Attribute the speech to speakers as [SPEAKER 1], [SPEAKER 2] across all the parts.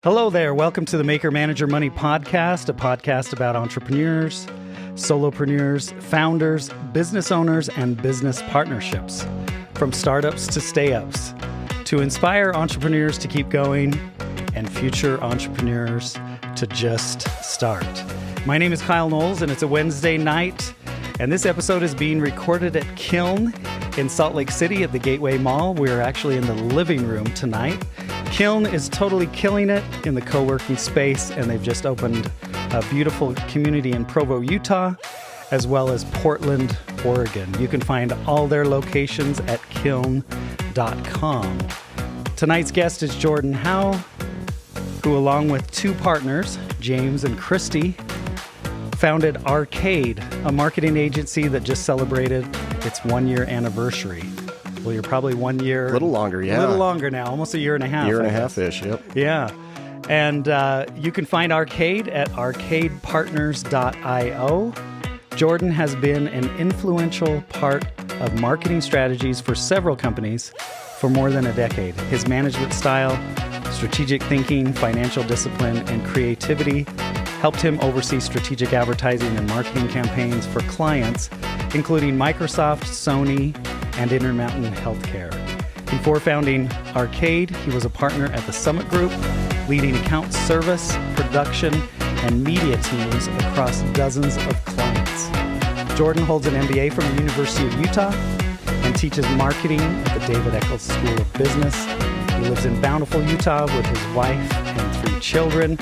[SPEAKER 1] Hello there. Welcome to the Maker Manager Money Podcast, a podcast about entrepreneurs, solopreneurs, founders, business owners, and business partnerships, from startups to stay-ups, to inspire entrepreneurs to keep going and future entrepreneurs to just start. My name is Kyle Knowles, and it's a Wednesday night, and this episode is being recorded at Kiln in Salt Lake City at the Gateway Mall. We're actually in the living room tonight. Kiln is totally killing it in the co-working space, and they've just opened a beautiful community in Provo, Utah, as well as Portland, Oregon. You can find all their locations at kiln.com. Tonight's guest is Jordan Howe, who, along with two partners, James and Christy, founded Arcade, a marketing agency that just celebrated its 1-year anniversary. Well, you're probably 1 year.
[SPEAKER 2] A little longer, yeah.
[SPEAKER 1] A little longer now, almost a year and a half.
[SPEAKER 2] Year and a half-ish, yep.
[SPEAKER 1] Yeah. And you can find Arcade at arcadepartners.io. Jordan has been an influential part of marketing strategies for several companies for more than a decade. His management style, strategic thinking, financial discipline, and creativity helped him oversee strategic advertising and marketing campaigns for clients, including Microsoft, Sony, and Intermountain Healthcare. Before founding Arcade, he was a partner at the Summit Group, leading account service, production, and media teams across dozens of clients. Jordan holds an MBA from the University of Utah and teaches marketing at the David Eccles School of Business. He lives in Bountiful, Utah with his wife and 3 children.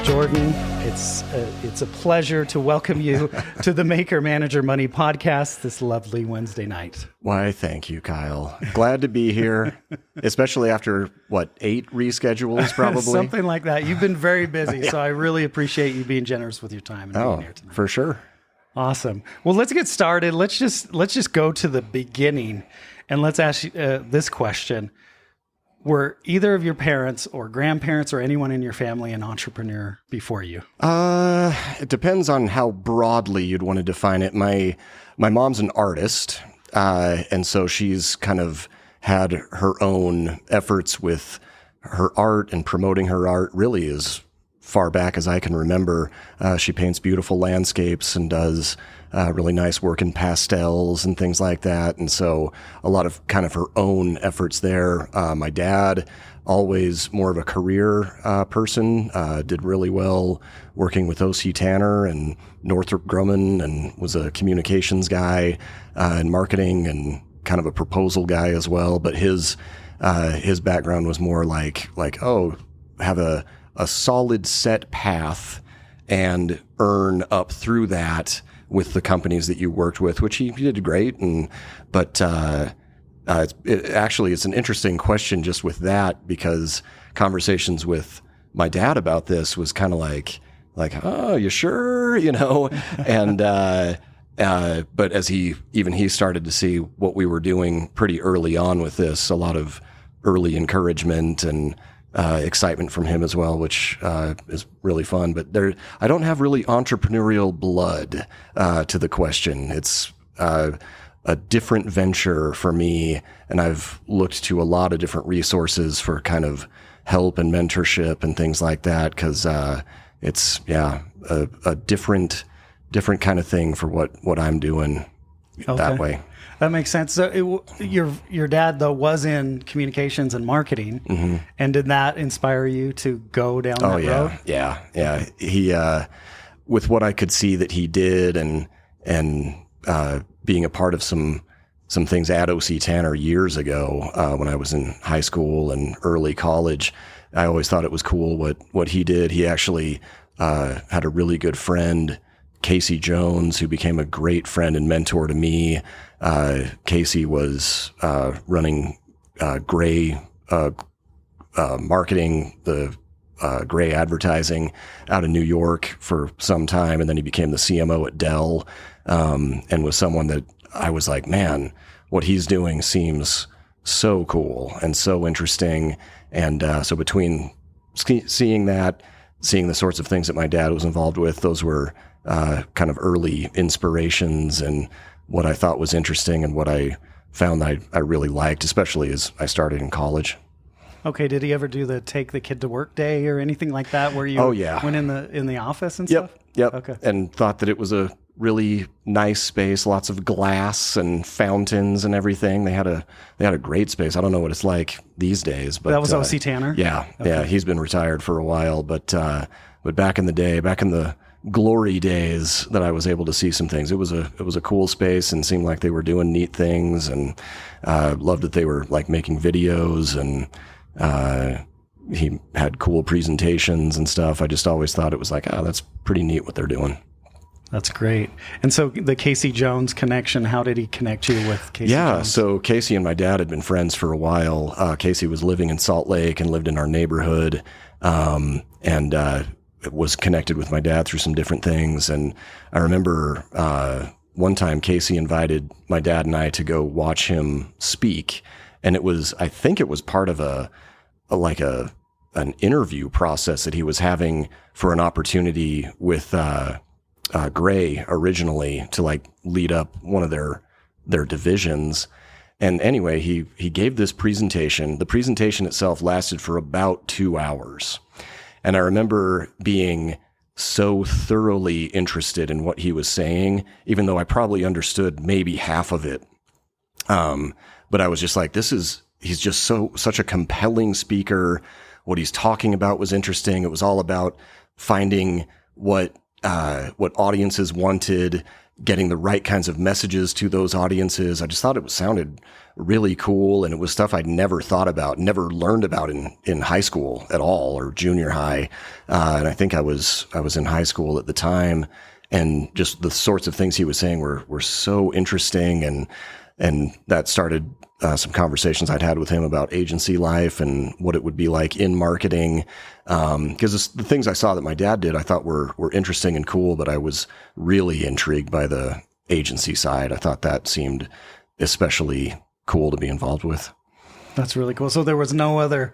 [SPEAKER 1] Jordan, it's a pleasure to welcome you to the Maker Manager Money Podcast this lovely Wednesday night.
[SPEAKER 2] Why, thank you, Kyle. Glad to be here, especially after, 8 reschedules probably?
[SPEAKER 1] Something like that. You've been very busy, so I really appreciate you being generous with your time and being here tonight.
[SPEAKER 2] For sure.
[SPEAKER 1] Awesome. Well, let's get started. Let's just go to the beginning, and let's ask you this question. Were either of your parents or grandparents or anyone in your family an entrepreneur before you?
[SPEAKER 2] It depends on how broadly you'd want to define it. My mom's an artist, and so she's kind of had her own efforts with her art and promoting her art really as far back as I can remember. She paints beautiful landscapes and does really nice work in pastels and things like that. And so a lot of kind of her own efforts there. My dad, always more of a career person, did really well working with O.C. Tanner and Northrop Grumman, and was a communications guy in marketing and kind of a proposal guy as well. But his background was more like have a solid set path and earn up through that with the companies that you worked with, which he did great. But it's an interesting question just with that, because conversations with my dad about this was kind of like, oh, you sure? And, but as he started to see what we were doing pretty early on with this, a lot of early encouragement and excitement from him as well, which is really fun. But I don't have really entrepreneurial blood to the question. It's a different venture for me, and I've looked to a lot of different resources for kind of help and mentorship and things like that, because it's a different kind of thing for what I'm doing that way.
[SPEAKER 1] That makes sense. So your dad, though, was in communications and marketing, mm-hmm. and did that inspire you to go down that road?
[SPEAKER 2] Yeah. He, with what I could see that he did, and being a part of some things at O.C. Tanner years ago, when I was in high school and early college, I always thought it was cool what he did. He actually had a really good friend, Casey Jones, who became a great friend and mentor to me. Casey was running Gray marketing, the Gray advertising out of New York for some time, and then he became the CMO at Dell, and was someone that I was like, man, what he's doing seems so cool and so interesting. And so between seeing the sorts of things that my dad was involved with, those were kind of early inspirations and what I thought was interesting and what I found that I really liked, especially as I started in college.
[SPEAKER 1] Okay. Did he ever do the take the kid to work day or anything like that where you went in the office and stuff?
[SPEAKER 2] Yep.
[SPEAKER 1] Okay.
[SPEAKER 2] And thought that it was a really nice space, lots of glass and fountains and everything. They had a great space. I don't know what it's like these days, but
[SPEAKER 1] that was O.C. Tanner?
[SPEAKER 2] Yeah. Okay. Yeah. He's been retired for a while, but back in the day, back in the glory days that I was able to see some things, it was a cool space and seemed like they were doing neat things, and loved that they were like making videos, and he had cool presentations and stuff. I just always thought it was like, that's pretty neat what they're doing.
[SPEAKER 1] That's great. And so the Casey Jones connection, how did he connect you with Casey Jones?
[SPEAKER 2] So Casey and my dad had been friends for a while. Casey was living in Salt Lake and lived in our neighborhood, and was connected with my dad through some different things. And I remember one time Casey invited my dad and I to go watch him speak. And I think it was part of an interview process that he was having for an opportunity with Gray originally to like lead up one of their divisions. And anyway, he gave this presentation. The presentation itself lasted for about 2 hours. And I remember being so thoroughly interested in what he was saying, even though I probably understood maybe half of it. But I was just like, he's just such a compelling speaker. What he's talking about was interesting. It was all about finding what audiences wanted, getting the right kinds of messages to those audiences. I just thought it sounded really cool, and it was stuff I'd never thought about, never learned about in high school at all, or junior high. And I think I was in high school at the time, and just the sorts of things he was saying were so interesting, and that started some conversations I'd had with him about agency life and what it would be like in marketing. Because the things I saw that my dad did, I thought were interesting and cool, but I was really intrigued by the agency side. I thought that seemed especially cool to be involved with.
[SPEAKER 1] That's really cool. So there was no other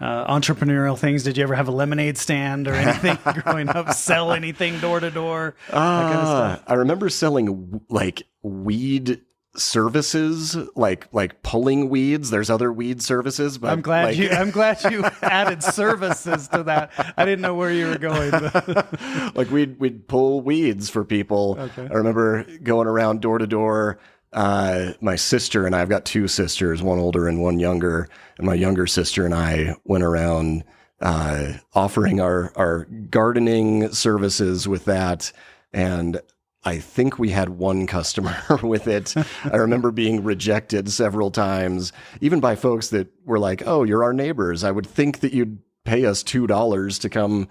[SPEAKER 1] entrepreneurial things. Did you ever have a lemonade stand or anything growing up? Sell anything door to door? That kind of stuff?
[SPEAKER 2] I remember selling like weed services, like pulling weeds. There's other weed services, but
[SPEAKER 1] I'm glad you added services to that. I didn't know where you were going. But.
[SPEAKER 2] Like we'd pull weeds for people. Okay. I remember going around door to door. My sister and I've got two sisters, one older and one younger, and my younger sister and I went around offering our gardening services with that, and I think we had one customer with it. I remember being rejected several times, even by folks that were like, "Oh, you're our neighbors. I would think that you'd pay us $2 to come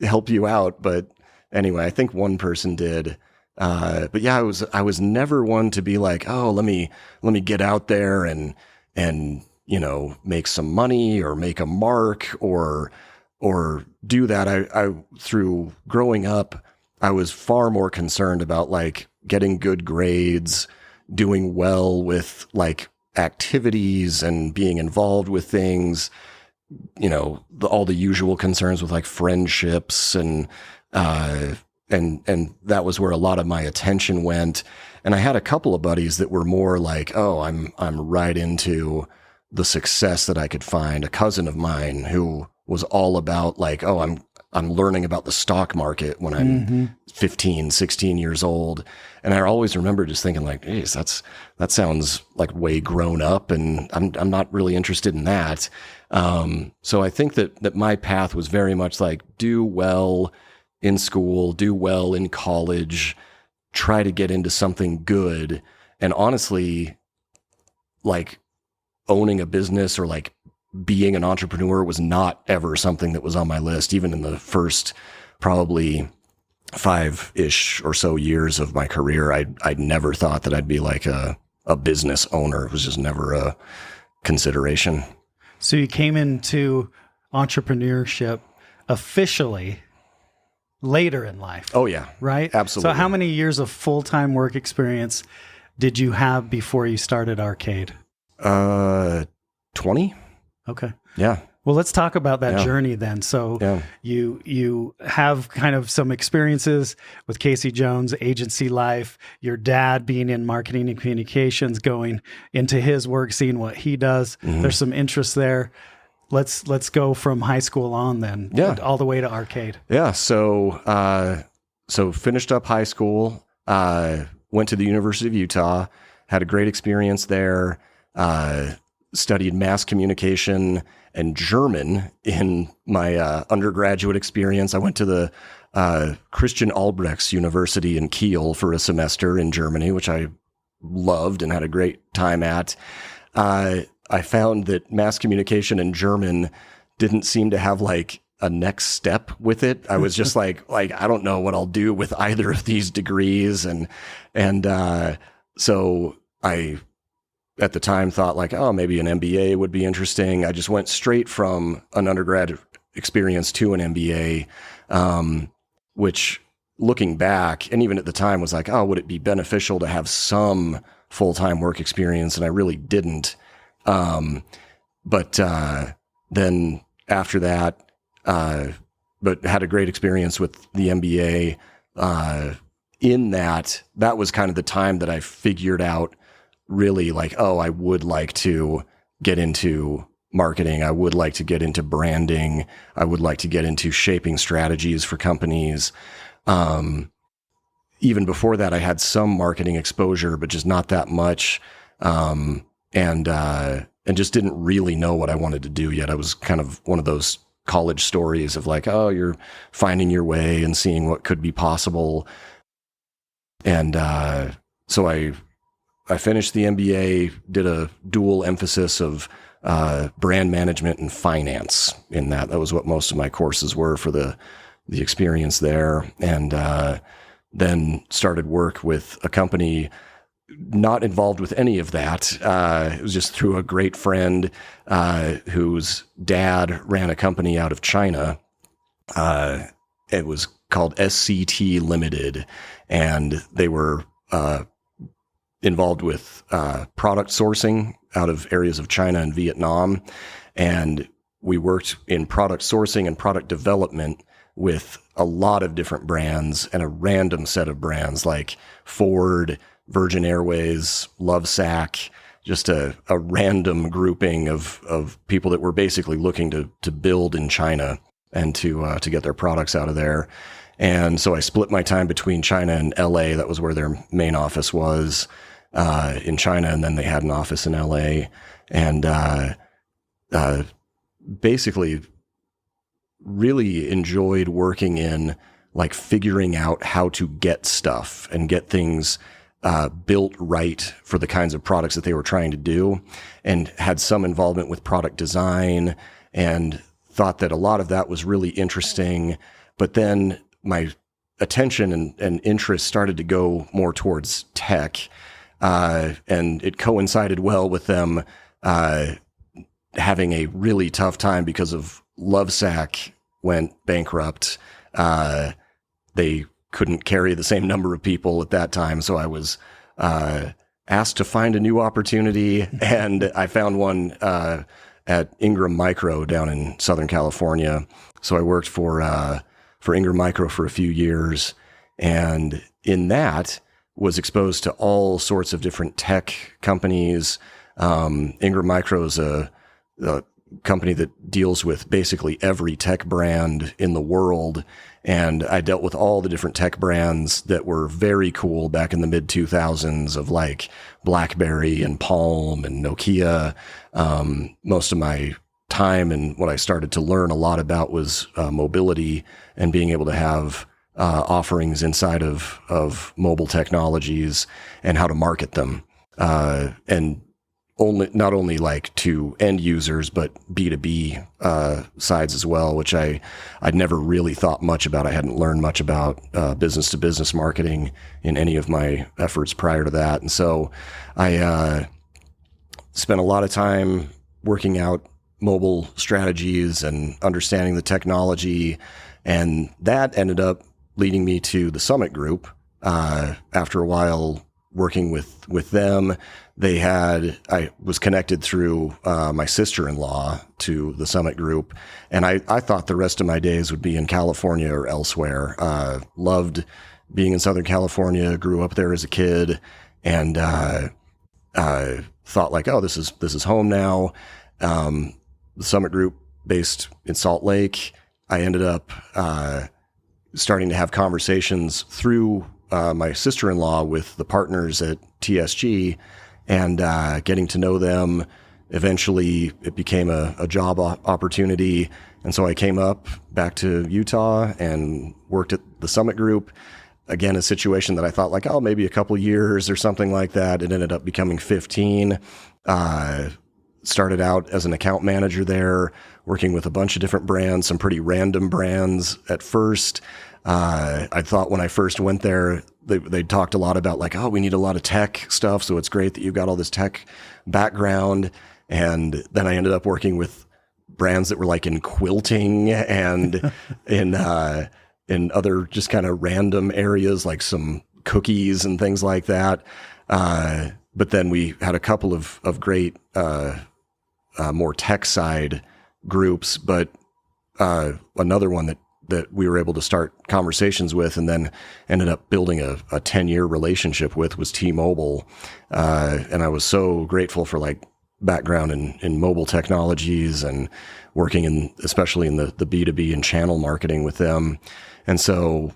[SPEAKER 2] help you out." But anyway, I think one person did. But yeah, I was never one to be like, "Oh, let me get out there and make some money or make a mark or do that." I through growing up, I was far more concerned about like getting good grades, doing well with like activities and being involved with things, all the usual concerns with like friendships and that was where a lot of my attention went. And I had a couple of buddies that were more like, "Oh, I'm right into the success that I could find." A cousin of mine who was all about like, "Oh, I'm learning about the stock market when I'm 15, 16 years old." And I always remember just thinking like, "Geez, that sounds like way grown up, and I'm not really interested in that." So I think that my path was very much like do well in school, do well in college, try to get into something good. And honestly, like owning a business or like being an entrepreneur was not ever something that was on my list, even in the first probably 5-ish or so years of my career. I'd never thought that I'd be like a business owner. It was just never a consideration.
[SPEAKER 1] So you came into entrepreneurship officially later in life.
[SPEAKER 2] Oh yeah.
[SPEAKER 1] Right?
[SPEAKER 2] Absolutely.
[SPEAKER 1] So how many years of full-time work experience did you have before you started Arcade?
[SPEAKER 2] 20.
[SPEAKER 1] Okay.
[SPEAKER 2] Yeah.
[SPEAKER 1] Well, let's talk about that journey then. So you have kind of some experiences with Casey Jones, agency life, your dad being in marketing and communications, going into his work, seeing what he does. Mm-hmm. There's some interest there. let's go from high school on then, all the way to arcade.
[SPEAKER 2] Yeah. So finished up high school, went to the University of Utah, had a great experience there, studied mass communication and German in my undergraduate experience. I went to the Christian Albrechts University in Kiel for a semester in Germany, which I loved and had a great time at. I found that mass communication and German didn't seem to have like a next step with it. I was just like, I don't know what I'll do with either of these degrees. So I, at the time, thought like, oh, maybe an MBA would be interesting. I just went straight from an undergrad experience to an MBA, which looking back, and even at the time was like, oh, would it be beneficial to have some full-time work experience? And I really didn't. But then after that, but had a great experience with the MBA, in that was kind of the time that I figured out really like, oh, I would like to get into marketing. I would like to get into branding. I would like to get into shaping strategies for companies. Even before that, I had some marketing exposure, but just not that much. And just didn't really know what I wanted to do yet. I was kind of one of those college stories of like, oh, you're finding your way and seeing what could be possible. And so I finished the MBA, did a dual emphasis of brand management and finance in that. That was what most of my courses were for the experience there. And then started work with a company not involved with any of that. It was just through a great friend whose dad ran a company out of China. It was called SCT Limited, and they were involved with product sourcing out of areas of China and Vietnam. And we worked in product sourcing and product development with a lot of different brands and a random set of brands like Ford, Virgin Airways, Lovesac, just a random grouping of people that were basically looking to build in China and to get their products out of there. And so I split my time between China and LA. That was where their main office was, in China. And then they had an office in LA, and basically really enjoyed working in like figuring out how to get stuff and get things built right for the kinds of products that they were trying to do, and had some involvement with product design, and thought that a lot of that was really interesting. But then my attention and interest started to go more towards tech. And it coincided well with them having a really tough time because of Lovesac went bankrupt. They couldn't carry the same number of people at that time. So I was asked to find a new opportunity, and I found one at Ingram Micro down in Southern California. So I worked for Ingram Micro for a few years, and in that was exposed to all sorts of different tech companies. Ingram Micro is a company that deals with basically every tech brand in the world. And I dealt with all the different tech brands that were very cool back in the mid 2000s of like BlackBerry and Palm and Nokia. Most of my time and what I started to learn a lot about was mobility and being able to have offerings inside of mobile technologies and how to market them. And not only like to end users, but B2B sides as well, which I'd never really thought much about. I hadn't learned much about business to business marketing in any of my efforts prior to that. And so I spent a lot of time working out mobile strategies and understanding the technology. And that ended up leading me to the Summit Group. After a while working with them, I was connected through my sister-in-law to the Summit Group, and I thought the rest of my days would be in California or elsewhere. Loved being in Southern California, grew up there as a kid, and thought like, oh, this is home now. the Summit Group based in Salt Lake, I ended up starting to have conversations through my sister-in-law with the partners at TSG and getting to know them. Eventually, it became a job opportunity. And so I came up back to Utah and worked at the Summit Group. Again, a situation that I thought like, oh, maybe a couple years or something like that. It ended up becoming 15. Started out as an account manager there, working with a bunch of different brands, some pretty random brands at first. I thought when I first went there, they talked a lot about like, oh, we need a lot of tech stuff. So it's great that you've got all this tech background. And then I ended up working with brands that were like in quilting and in other just kind of random areas, like some cookies and things like that. But then we had a couple of great, more tech side groups, but another one that we were able to start conversations with and then ended up building a 10-year relationship with was T-Mobile. And I was so grateful for like background in mobile technologies and working especially in the B2B and channel marketing with them. And so,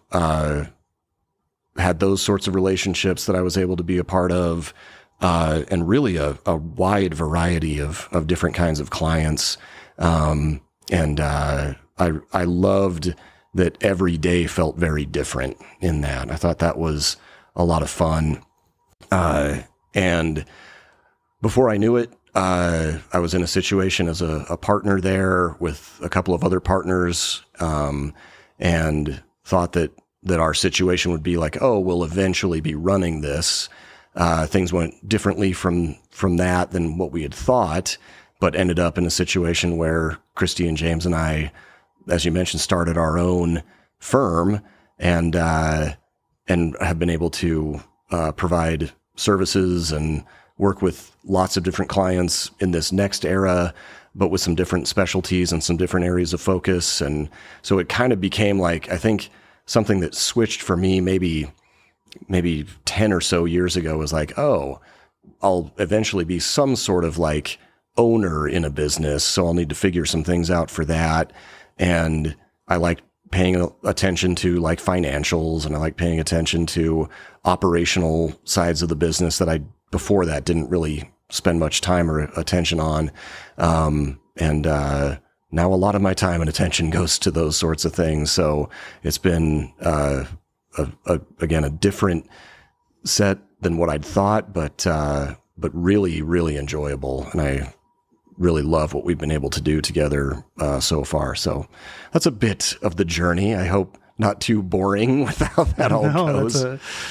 [SPEAKER 2] had those sorts of relationships that I was able to be a part of, and really a wide variety of different kinds of clients. I loved that every day felt very different in that. I thought that was a lot of fun. And before I knew it, I was in a situation as a partner there with a couple of other partners, and thought that our situation would be like, oh, we'll eventually be running this. Things went differently from that than what we had thought, but ended up in a situation where Christy and James and I, as you mentioned, started our own firm and have been able to provide services and work with lots of different clients in this next era, but with some different specialties and some different areas of focus. And so it kind of became like, I think something that switched for me maybe 10 or so years ago was like, oh, I'll eventually be some sort of like owner in a business. So I'll need to figure some things out for that. And I like paying attention to like financials, and I like paying attention to operational sides of the business that I before that didn't really spend much time or attention on. Now a lot of my time and attention goes to those sorts of things. So it's been, again, a different set than what I'd thought, but really, really enjoyable. And I really love what we've been able to do together, so far. So that's a bit of the journey. I hope not too boring with how that all goes.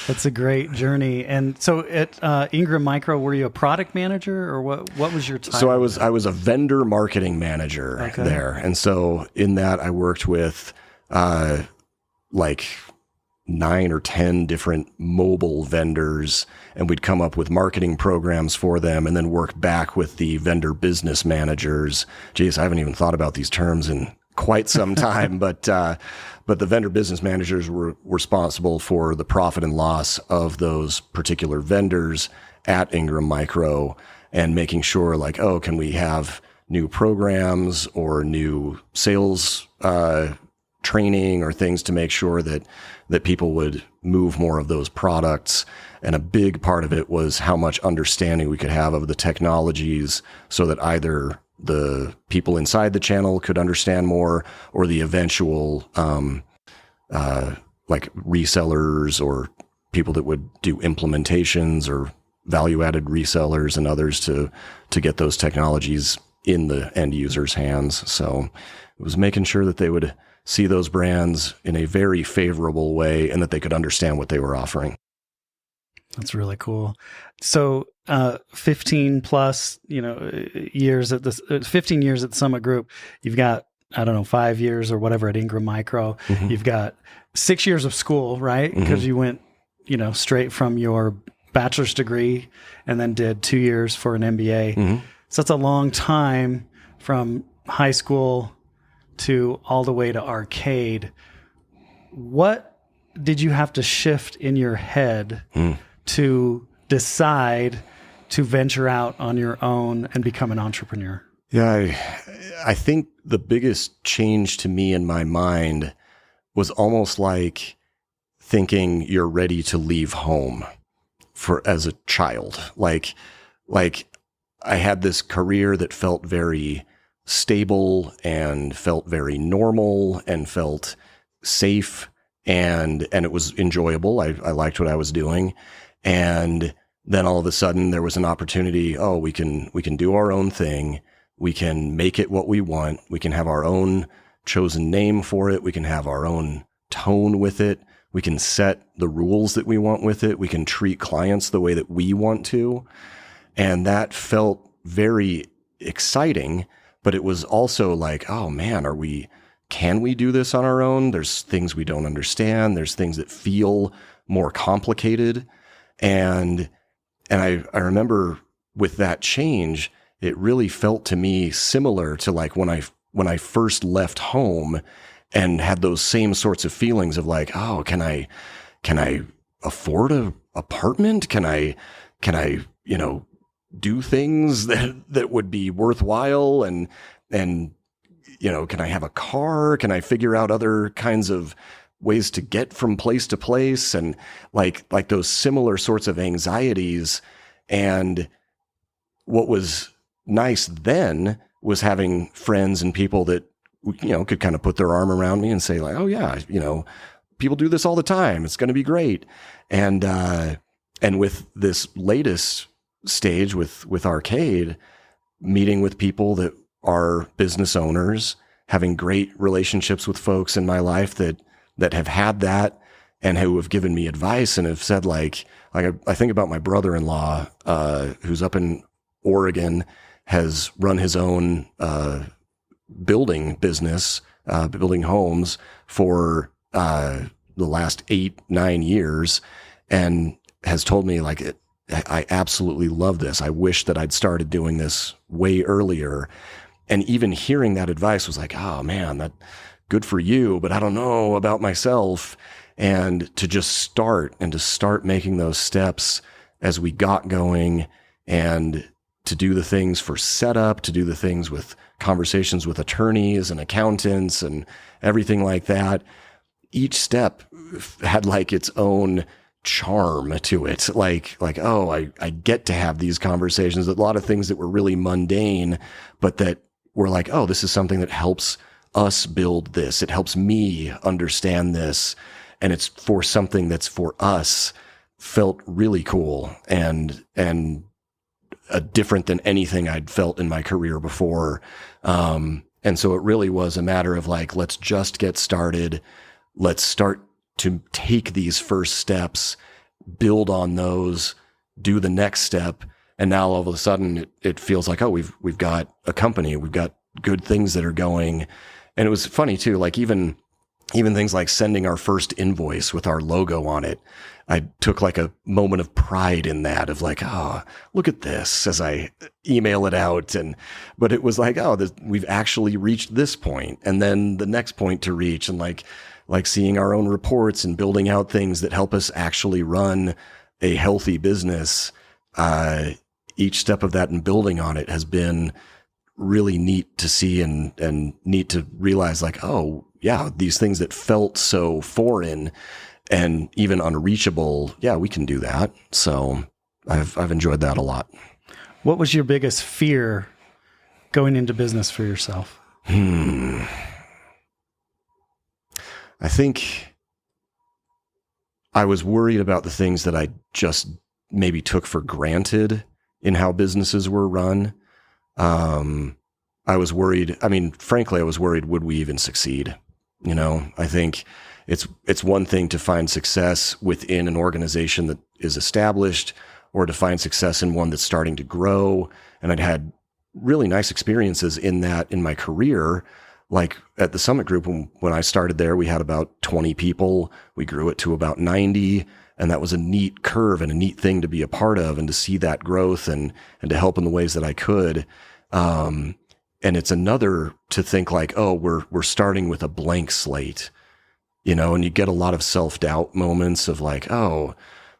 [SPEAKER 1] That's a great journey. And so at Ingram Micro, were you a product manager, or what was your title?
[SPEAKER 2] So I was a vendor marketing manager there. And so in that I worked with like 9 or 10 different mobile vendors, and we'd come up with marketing programs for them and then work back with the vendor business managers. Geez, I haven't even thought about these terms in quite some time, but the vendor business managers were responsible for the profit and loss of those particular vendors at Ingram Micro, and making sure like, oh, can we have new programs or new sales training or things to make sure that people would move more of those products. And a big part of it was how much understanding we could have of the technologies, so that either the people inside the channel could understand more, or the eventual like resellers or people that would do implementations or value-added resellers and others to get those technologies in the end user's hands. So it was making sure that they would see those brands in a very favorable way and that they could understand what they were offering.
[SPEAKER 1] That's really cool. So 15 plus, years at this, 15 years at the Summit Group. You've got, 5 years or whatever at Ingram Micro. Mm-hmm. You've got 6 years of school, right? Because mm-hmm. you went, straight from your bachelor's degree and then did 2 years for an MBA. Mm-hmm. So that's a long time from high school to all the way to arcade. What did you have to shift in your head to decide to venture out on your own and become an entrepreneur?
[SPEAKER 2] Yeah, I think the biggest change to me in my mind was almost like thinking you're ready to leave home for as a child. Like I had this career that felt very stable and felt very normal and felt safe and it was enjoyable. I liked what I was doing. And then all of a sudden there was an opportunity. Oh, we can do our own thing. We can make it what we want. We can have our own chosen name for it. We can have our own tone with it. We can set the rules that we want with it. We can treat clients the way that we want to. And that felt very exciting, but it was also like, oh man, can we do this on our own? There's things we don't understand. There's things that feel more complicated. And I remember with that change, it really felt to me similar to like when I first left home and had those same sorts of feelings of like, oh, can I afford a apartment? Can I, do things that would be worthwhile and, can I have a car? Can I figure out other kinds of ways to get from place to place? And like those similar sorts of anxieties. And what was nice then was having friends and people that, could kind of put their arm around me and say like, oh yeah, people do this all the time. It's going to be great. And with this latest stage with Arcade, meeting with people that are business owners, having great relationships with folks in my life that have had that and who have given me advice and have said like I think about my brother-in-law, who's up in Oregon, has run his own, building business, building homes for, the last 8-9 years and has told me like I absolutely love this. I wish that I'd started doing this way earlier. And even hearing that advice was like, oh man, that good for you, but I don't know about myself. And to just start making those steps as we got going and to do the things for setup, to do the things with conversations with attorneys and accountants and everything like that. Each step had like its own charm to it. Like, oh, I get to have these conversations. A lot of things that were really mundane, but that were like, oh, this is something that helps us build this. It helps me understand this. And it's for something that's for us, felt really cool and different than anything I'd felt in my career before. And so it really was a matter of like, let's just get started. Let's start to take these first steps, build on those, do the next step. And now all of a sudden it feels like, oh, we've got a company, we've got good things that are going. And it was funny too, like even things like sending our first invoice with our logo on it. I took like a moment of pride in that of like, oh, look at this as I email it out. But it was like, oh, we've actually reached this point and then the next point to reach and like seeing our own reports and building out things that help us actually run a healthy business. Each step of that and building on it has been really neat to see and neat to realize like, oh yeah, these things that felt so foreign and even unreachable. Yeah, we can do that. So I've enjoyed that a lot.
[SPEAKER 1] What was your biggest fear going into business for yourself?
[SPEAKER 2] I think I was worried about the things that I just maybe took for granted in how businesses were run. I was worried. I mean, frankly, I was worried, would we even succeed? I think it's one thing to find success within an organization that is established or to find success in one that's starting to grow. And I'd had really nice experiences in that in my career. Like at the Summit Group, when I started there, we had about 20 people. We grew it to about 90. And that was a neat curve and a neat thing to be a part of and to see that growth and to help in the ways that I could. And it's another to think like, oh, we're starting with a blank slate, and you get a lot of self-doubt moments of like, oh,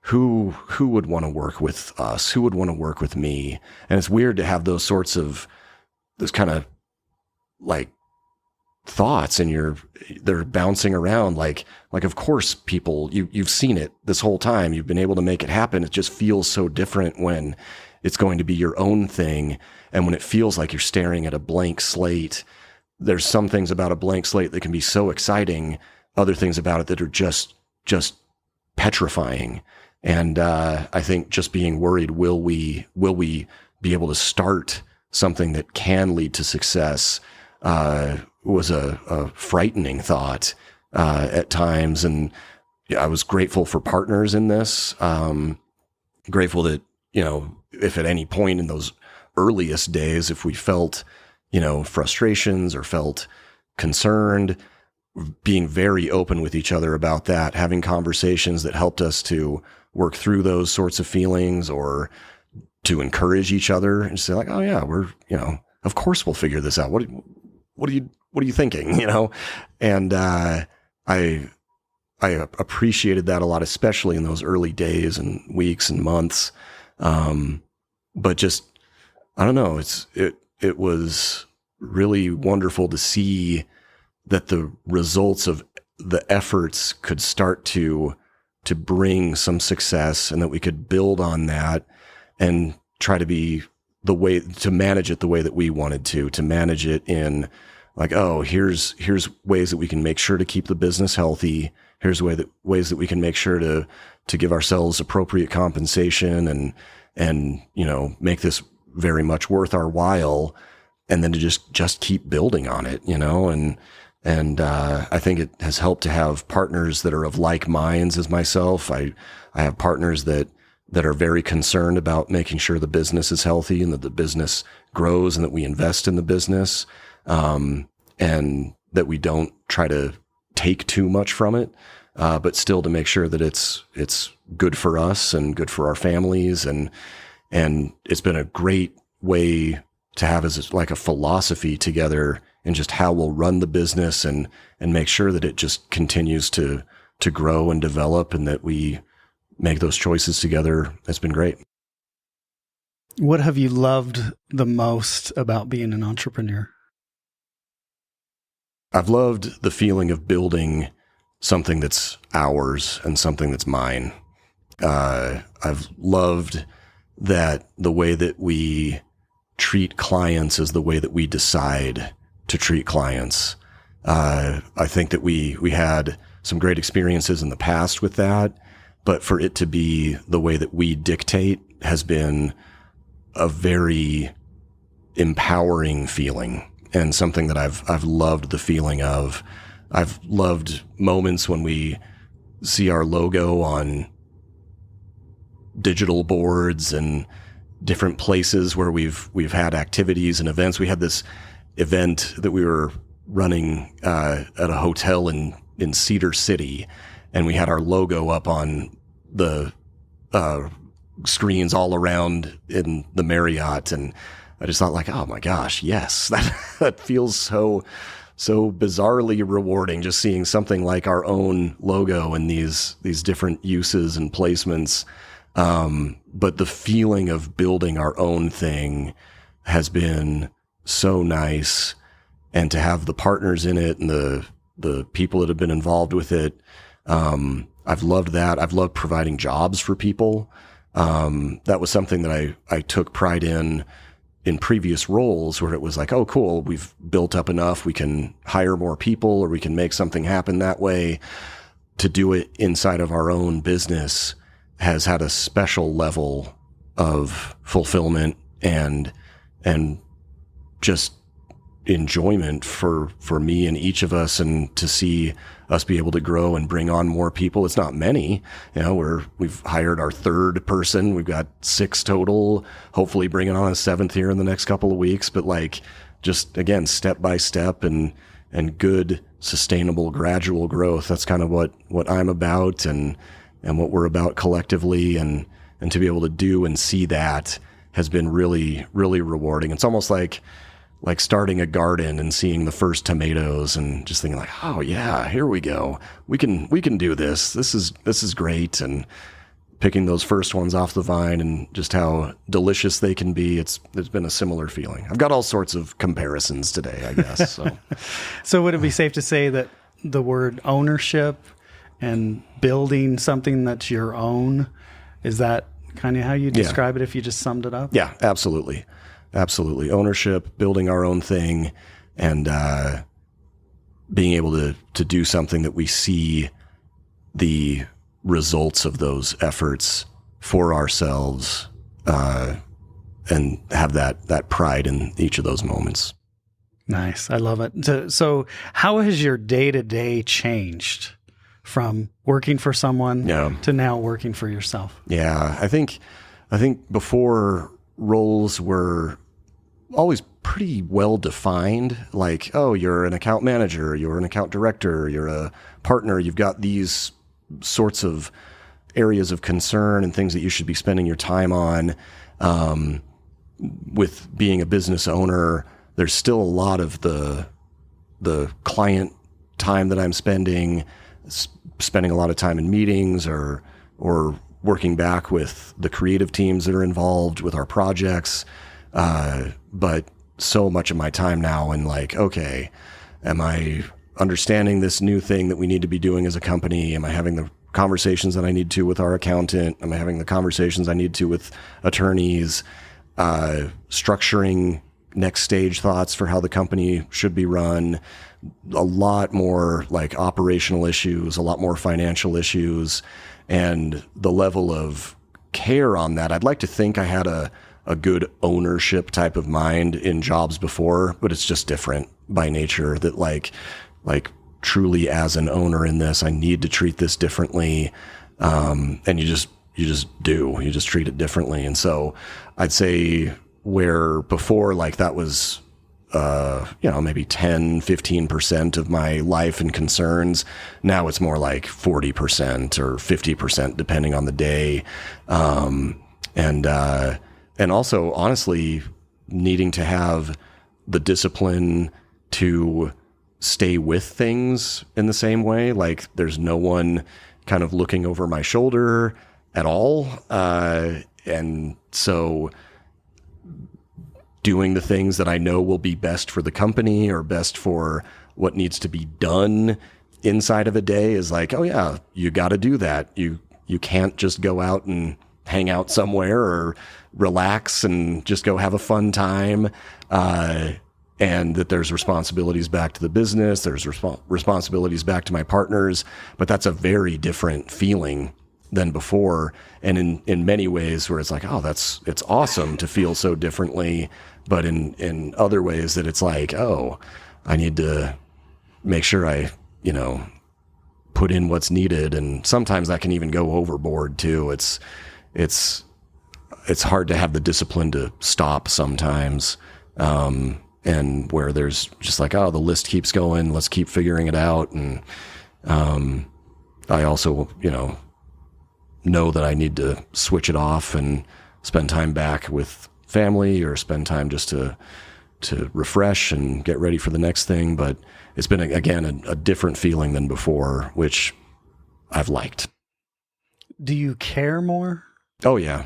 [SPEAKER 2] who would want to work with us? Who would want to work with me? And it's weird to have those sorts of kind of like thoughts and they're bouncing around like of course people, you've seen it this whole time. You've been able to make it happen. It just feels so different when it's going to be your own thing. And when it feels like you're staring at a blank slate, there's some things about a blank slate that can be so exciting. Other things about it that are just petrifying. And, I think just being worried, will we be able to start something that can lead to success, was a frightening thought, at times. And I was grateful for partners in this, grateful that, if at any point in those earliest days, if we felt, frustrations or felt concerned, being very open with each other about that, having conversations that helped us to work through those sorts of feelings or to encourage each other and say like, oh yeah, we're, of course we'll figure this out. What are you thinking? And, I appreciated that a lot, especially in those early days and weeks and months. But just, I don't know, it was really wonderful to see that the results of the efforts could start to bring some success, and that we could build on that and try to be to manage it the way that we wanted to manage it in like, oh, here's ways that we can make sure to keep the business healthy. Here's ways that we can make sure to give ourselves appropriate compensation and make this very much worth our while. And then to just keep building on it, and I think it has helped to have partners that are of like minds as myself. I have partners that are very concerned about making sure the business is healthy and that the business grows and that we invest in the business, and that we don't try to take too much from it, but still to make sure that it's good for us and good for our families. And it's been a great way to have as like a philosophy together and just how we'll run the business and make sure that it just continues to grow and develop, and that we make those choices together. It's been great.
[SPEAKER 1] What have you loved the most about being an entrepreneur?
[SPEAKER 2] I've loved the feeling of building something that's ours and something that's mine. I've loved that the way that we treat clients is the way that we decide to treat clients. I think that we had some great experiences in the past with that, but for it to be the way that we dictate has been a very empowering feeling, and something that I've loved the feeling of. I've loved moments when we see our logo on digital boards and different places where we've had activities and events. We had this event that we were running at a hotel in Cedar City, and we had our logo up on the screens all around in the Marriott, and I just thought like, oh my gosh, yes, that feels so bizarrely rewarding, just seeing something like our own logo in these different uses and placements. But the feeling of building our own thing has been so nice, and to have the partners in it and the people that have been involved with it. I've loved that. I've loved providing jobs for people. That was something that I took pride in previous roles, where it was like, oh, cool, we've built up enough, we can hire more people, or we can make something happen that way. To do it inside of our own business has had a special level of fulfillment and just enjoyment for me and each of us, and to see us be able to grow and bring on more people. It's not many, we've hired our third person. We've got 6 total, hopefully bringing on a 7th here in the next couple of weeks. But like, just again, step by step and good, sustainable, gradual growth. That's kind of what I'm about and what we're about collectively. And to be able to do and see that has been really, really rewarding. It's almost like starting a garden and seeing the first tomatoes and just thinking like, oh yeah, here we go. We can do this. This is great. And picking those first ones off the vine and just how delicious they can be. There's been a similar feeling. I've got all sorts of comparisons today, I guess. So,
[SPEAKER 1] So would it be safe to say that the word ownership and building something that's your own, is that kind of how you describe it if you just summed it up?
[SPEAKER 2] Yeah, absolutely. Absolutely. Ownership, building our own thing, and being able to do something that we see the results of those efforts for ourselves, and have that pride in each of those moments.
[SPEAKER 1] Nice. I love it. So how has your day-to-day changed from working for someone to now working for yourself?
[SPEAKER 2] Yeah, I think before, roles were always pretty well defined. Like, oh, you're an account manager, you're an account director, you're a partner. You've got these sorts of areas of concern and things that you should be spending your time on. With being a business owner, there's still a lot of the client time that I'm spending a lot of time in meetings or working back with the creative teams that are involved with our projects. But so much of my time now in like, okay, am I understanding this new thing that we need to be doing as a company? Am I having the conversations that I need to with our accountant? Am I having the conversations I need to with attorneys? Structuring next stage thoughts for how the company should be run. A lot more like operational issues, a lot more financial issues, and the level of care on that. I'd like to think I had a good ownership type of mind in jobs before, but it's just different by nature. That like truly as an owner in this, I need to treat this differently. And you just treat it differently. And so I'd say where before, like that was, maybe 10, 15% of my life and concerns. Now it's more like 40% or 50%, depending on the day. And also honestly needing to have the discipline to stay with things in the same way. Like there's no one kind of looking over my shoulder at all. And so doing the things that I know will be best for the company or best for what needs to be done inside of a day is like, oh yeah, you got to do that. You can't just go out and hang out somewhere or relax and just go have a fun time. And that there's responsibilities back to the business. There's responsibilities back to my partners, but that's a very different feeling than before. And in many ways where it's like, oh, it's awesome to feel so differently. But in other ways that it's like, oh, I need to make sure I, put in what's needed. And sometimes I can even go overboard too. It's hard to have the discipline to stop sometimes. And where there's just like, oh, the list keeps going, let's keep figuring it out. And I also, know that I need to switch it off and spend time back with family or spend time just to refresh and get ready for the next thing. But it's been, again, a different feeling than before, which I've liked.
[SPEAKER 1] Do you care more?
[SPEAKER 2] Oh, yeah.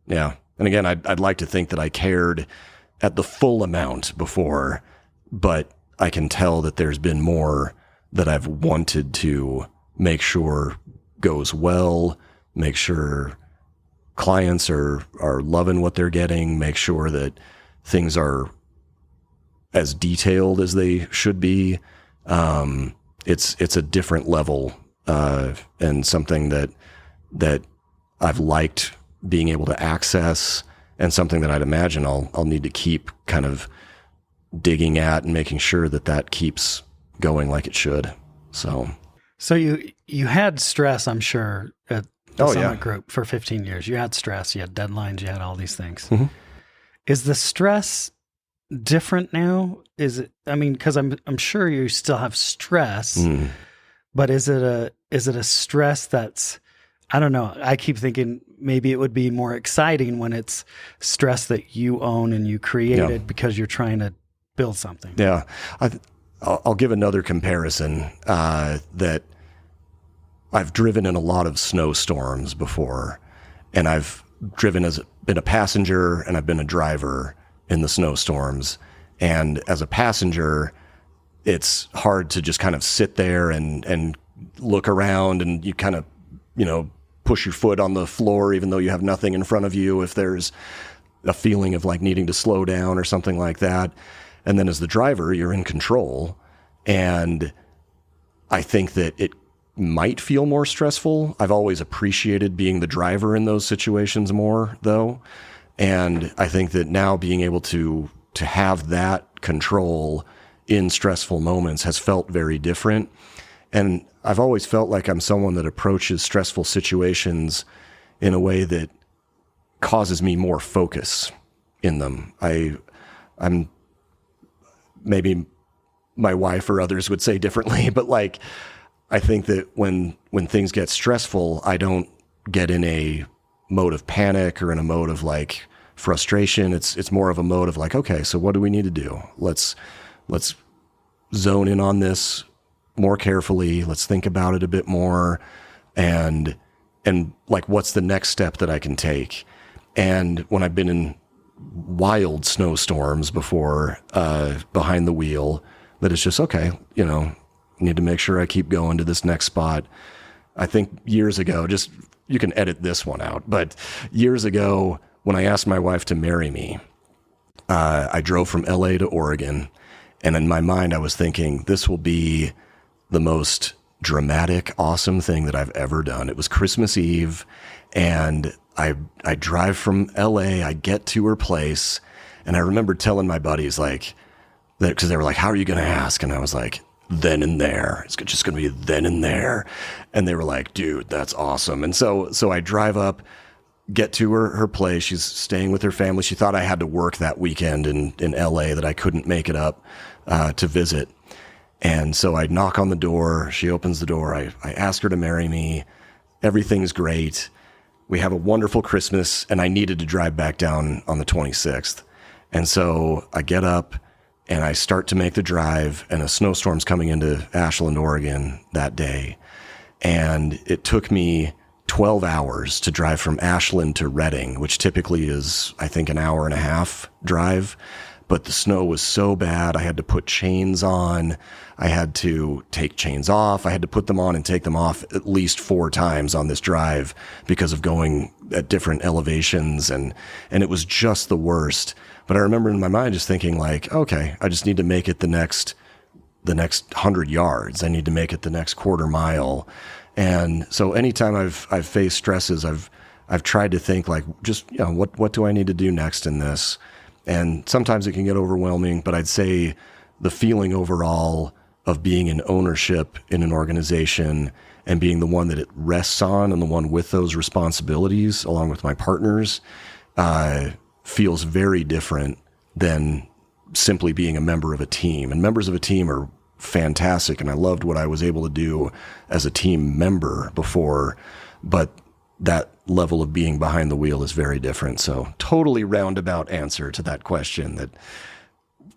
[SPEAKER 2] Yeah. And again, I'd like to think that I cared at the full amount before, but I can tell that there's been more that I've wanted to make sure goes well, make sure clients are loving what they're getting, make sure that things are as detailed as they should be. It's a different level, and something that I've liked being able to access, and something that I'd imagine I'll need to keep kind of digging at and making sure that keeps going like it should. So you had stress, I'm sure, at the Summit Group for 15 years. You had stress, you had deadlines, you had all these things. Mm-hmm. Is the stress different now? Is it? I mean, because I'm sure you still have stress, but is it a stress that's, I don't know. I keep thinking maybe it would be more exciting when it's stress that you own and you created because you're trying to build something. Yeah. I'll give another comparison, that I've driven in a lot of snowstorms before. And I've been a passenger and I've been a driver in the snowstorms. And as a passenger, it's hard to just kind of sit there and look around, and you kind of, push your foot on the floor, even though you have nothing in front of you, if there's a feeling of like needing to slow down or something like that. And then as the driver, you're in control. And I think that it might feel more stressful. I've always appreciated being the driver in those situations more, though. And I think that now being able to have that control in stressful moments has felt very different. And I've always felt like I'm someone that approaches stressful situations in a way that causes me more focus in them. I'm maybe my wife or others would say differently, but like, I think that when things get stressful, I don't get in a mode of panic or in a mode of like frustration. It's more of a mode of like, okay, so what do we need to do? Let's zone in on this more carefully. Let's think about it a bit more, and like, what's the next step that I can take? And when I've been in wild snowstorms before, behind the wheel, that it's just, okay, need to make sure I keep going to this next spot. I think years ago, you can edit this one out, but years ago, when I asked my wife to marry me, I drove from LA to Oregon, and in my mind, I was thinking, this will be the most dramatic, awesome thing that I've ever done. It was Christmas Eve, and I drive from LA, I get to her place, and I remember telling my buddies like that, because they were like, how are you going to ask? And I was like, then and there. It's just going to be then and there. And they were like, dude, that's awesome. And so I drive up, get to her place. She's staying with her family. She thought I had to work that weekend in LA, that I couldn't make it up to visit. And so I knock on the door. She opens the door. I ask her to marry me. Everything's great. We have a wonderful Christmas, and I needed to drive back down on the 26th. And so I get up and I start to make the drive, and a snowstorm's coming into Ashland, Oregon that day. And it took me 12 hours to drive from Ashland to Redding, which typically is, I think, an hour and a half drive. But the snow was so bad, I had to put chains on. I had to take chains off. I had to put them on and take them off at least 4 times on this drive because of going at different elevations. And it was just the worst. But I remember in my mind just thinking like, okay, I just need to make it the next 100 yards. I need to make it the next quarter mile. And so anytime I've faced stresses, I've tried to think like, just, what do I need to do next in this? And sometimes it can get overwhelming, but I'd say the feeling overall of being in ownership in an organization and being the one that it rests on and the one with those responsibilities along with my partners, feels very different than simply being a member of a team. And members of a team are fantastic, and I loved what I was able to do as a team member before, but that level of being behind the wheel is very different. So totally roundabout answer to that question. That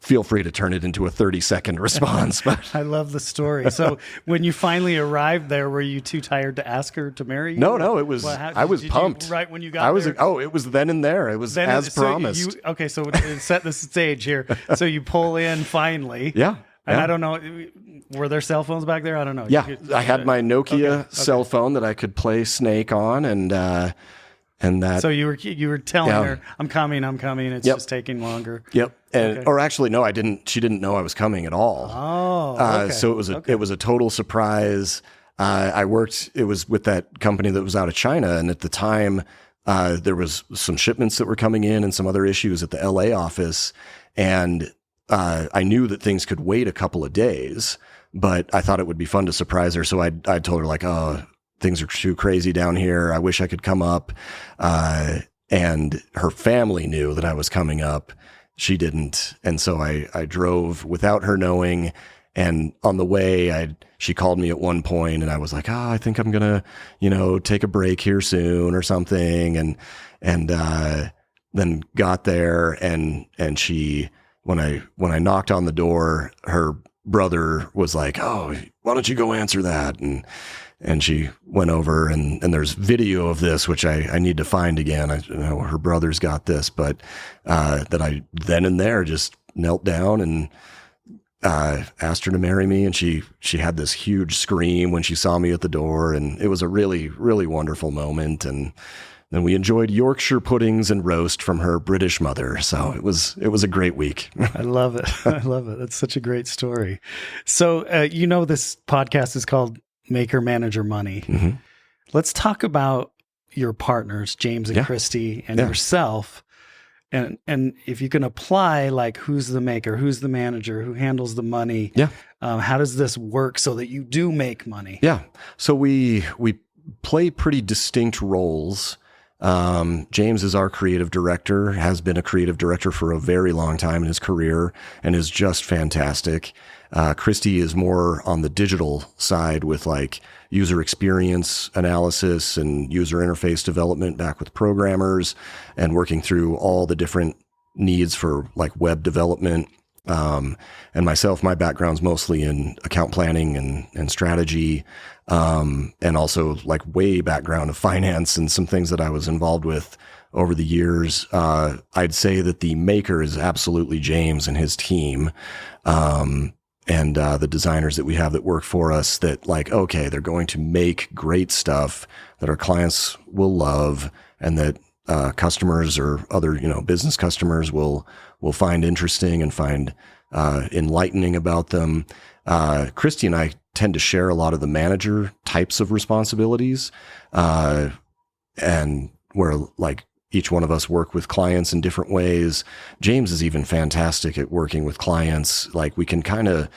[SPEAKER 2] feel free to turn it into a 30-second response. But
[SPEAKER 1] I love the story. So when you finally arrived there, were you too tired to ask her to marry you?
[SPEAKER 2] No, it was, I was pumped.
[SPEAKER 1] Right when you got there?
[SPEAKER 2] It was then and there. It was then, as promised.
[SPEAKER 1] Okay, so set the stage here. So you pull in finally.
[SPEAKER 2] Yeah.
[SPEAKER 1] And I don't know, were there cell phones back there? I don't know.
[SPEAKER 2] Yeah, I had my Nokia cell phone that I could play Snake on, and that.
[SPEAKER 1] So you were telling her, I'm coming. It's just taking longer.
[SPEAKER 2] Yep. And or actually, no, I didn't. She didn't know I was coming at all.
[SPEAKER 1] Oh. Okay.
[SPEAKER 2] So it was a total surprise. It was with that company that was out of China, and at the time, there was some shipments that were coming in and some other issues at the LA office, and I knew that things could wait a couple of days, but I thought it would be fun to surprise her. So I told her like, oh, things are too crazy down here. I wish I could come up. And her family knew that I was coming up. She didn't. And so I drove without her knowing. And on the way, she called me at one point, and I was like, I think I'm going to, take a break here soon or something. And then got there, and she, when I knocked on the door, her brother was like, oh, why don't you go answer that? And she went over and there's video of this, which I need to find again. I know her brother's got this, but that I then and there just knelt down and asked her to marry me. And she had this huge scream when she saw me at the door. And it was a really, really wonderful moment. And then we enjoyed Yorkshire puddings and roast from her British mother. So it was a great week.
[SPEAKER 1] I love it. I love it. That's such a great story. So, this podcast is called Maker Manager Money.
[SPEAKER 2] Mm-hmm.
[SPEAKER 1] Let's talk about your partners, James and Christy, and yourself. And if you can apply, like, who's the maker, who's the manager, who handles the money?
[SPEAKER 2] Yeah.
[SPEAKER 1] How does this work so that you do make money?
[SPEAKER 2] Yeah. So we play pretty distinct roles. James is our creative director, has been a creative director for a very long time in his career and is just fantastic. Christy is more on the digital side with like user experience analysis and user interface development back with programmers and working through all the different needs for like web development. And myself, my background's mostly in account planning and strategy, and also like way background of finance and some things that I was involved with over the years. I'd say that the maker is absolutely James and his team. And the designers that we have that work for us that like, okay, they're going to make great stuff that our clients will love and that customers or other, business customers will find interesting and find enlightening about them. Christy and I tend to share a lot of the manager types of responsibilities, and where like each one of us work with clients in different ways. James is even fantastic at working with clients. Like we can kind of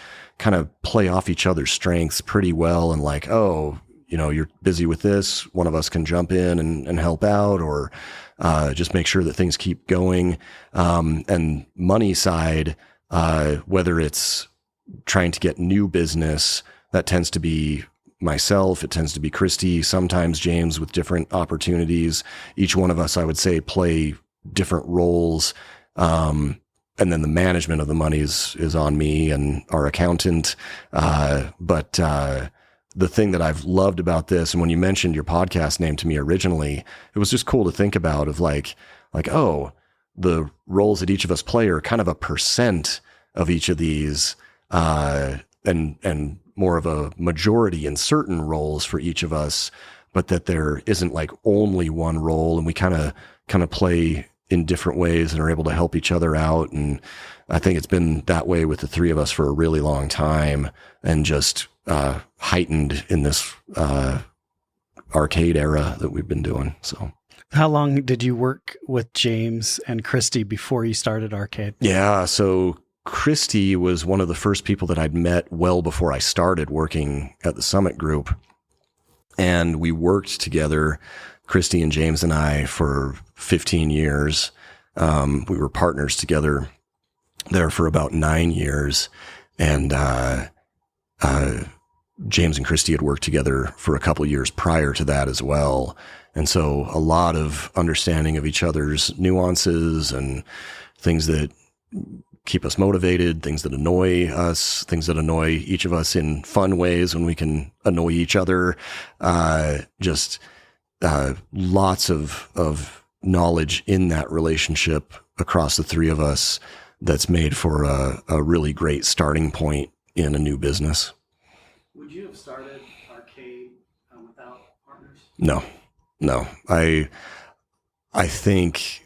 [SPEAKER 2] play off each other's strengths pretty well. And like, oh, you're busy with this. One of us can jump in and help out, or just make sure that things keep going. And money side, whether it's trying to get new business, that tends to be myself, it tends to be Christy, sometimes James with different opportunities. Each one of us, I would say, play different roles. And then the management of the money is on me and our accountant. But the thing that I've loved about this, and when you mentioned your podcast name to me originally, it was just cool to think about of like, oh, the roles that each of us play are kind of a percent of each of these, and more of a majority in certain roles for each of us, but that there isn't like only one role, and we kind of play in different ways and are able to help each other out. And I think it's been that way with the three of us for a really long time, and just heightened in this arcade era that we've been doing. So.
[SPEAKER 1] How long did you work with James and Christy before you started Arcade?
[SPEAKER 2] Yeah, so Christy was one of the first people that I'd met well before I started working at the Summit Group. And we worked together, Christy and James and I, for 15 years. We were partners together there for about 9 years. And James and Christy had worked together for a couple of years prior to that as well. And so a lot of understanding of each other's nuances and things that keep us motivated, things that annoy us, things that annoy each of us in fun ways when we can annoy each other. Lots of knowledge in that relationship across the three of us that's made for a really great starting point in a new business.
[SPEAKER 1] Would you have started Arcade without partners?
[SPEAKER 2] No. I think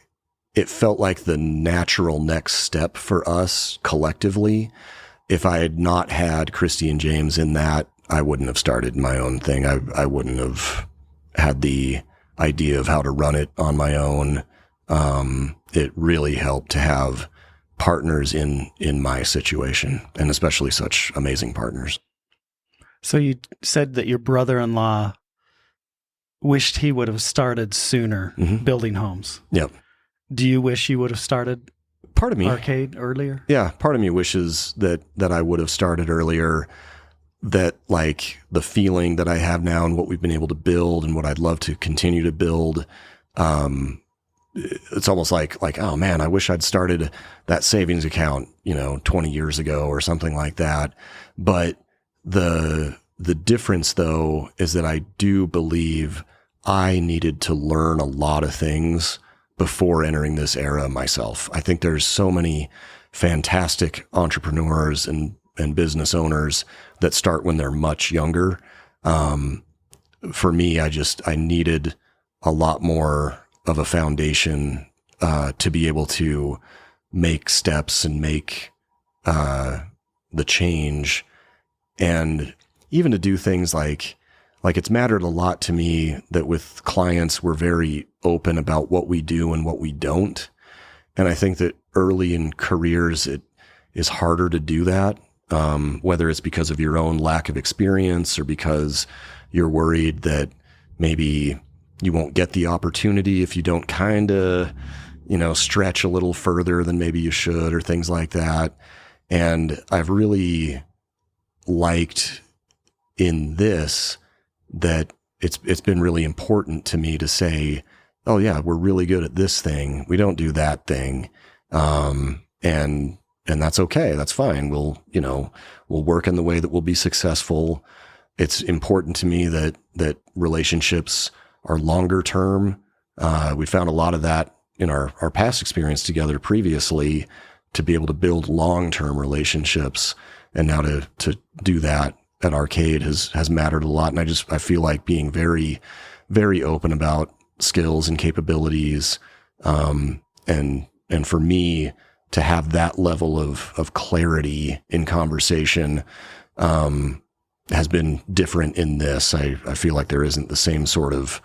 [SPEAKER 2] it felt like the natural next step for us collectively. If I had not had Christy and James in that, I wouldn't have started my own thing. I wouldn't have had the idea of how to run it on my own. It really helped to have partners in my situation, and especially such amazing partners.
[SPEAKER 1] So you said that your brother-in-law wished he would have started sooner building homes.
[SPEAKER 2] Yep.
[SPEAKER 1] Do you wish you would have started
[SPEAKER 2] part of me
[SPEAKER 1] Arcade earlier?
[SPEAKER 2] Yeah, part of me wishes that I would have started earlier. That like the feeling that I have now and what we've been able to build and what I'd love to continue to build. It's almost like, oh man, I wish I'd started that savings account, 20 years ago or something like that. But the The difference, though, is that I do believe I needed to learn a lot of things before entering this era myself. I think there's so many fantastic entrepreneurs and business owners that start when they're much younger. For me, I needed a lot more of a foundation to be able to make steps and make the change, and even to do things like it's mattered a lot to me that with clients, we're very open about what we do and what we don't. And I think that early in careers, it is harder to do that, whether it's because of your own lack of experience or because you're worried that maybe you won't get the opportunity if you don't kind of, stretch a little further than maybe you should or things like that. And I've really liked in this that it's been really important to me to say, oh yeah, we're really good at this thing. We don't do that thing. And that's okay. That's fine. We'll work in the way that we'll be successful. It's important to me that relationships are longer term. We found a lot of that in our past experience together previously, to be able to build long-term relationships. And now to do that at Arcade has mattered a lot. And I feel like being very, very open about skills and capabilities. And for me to have that level of clarity in conversation, has been different in this. I feel like there isn't the same sort of,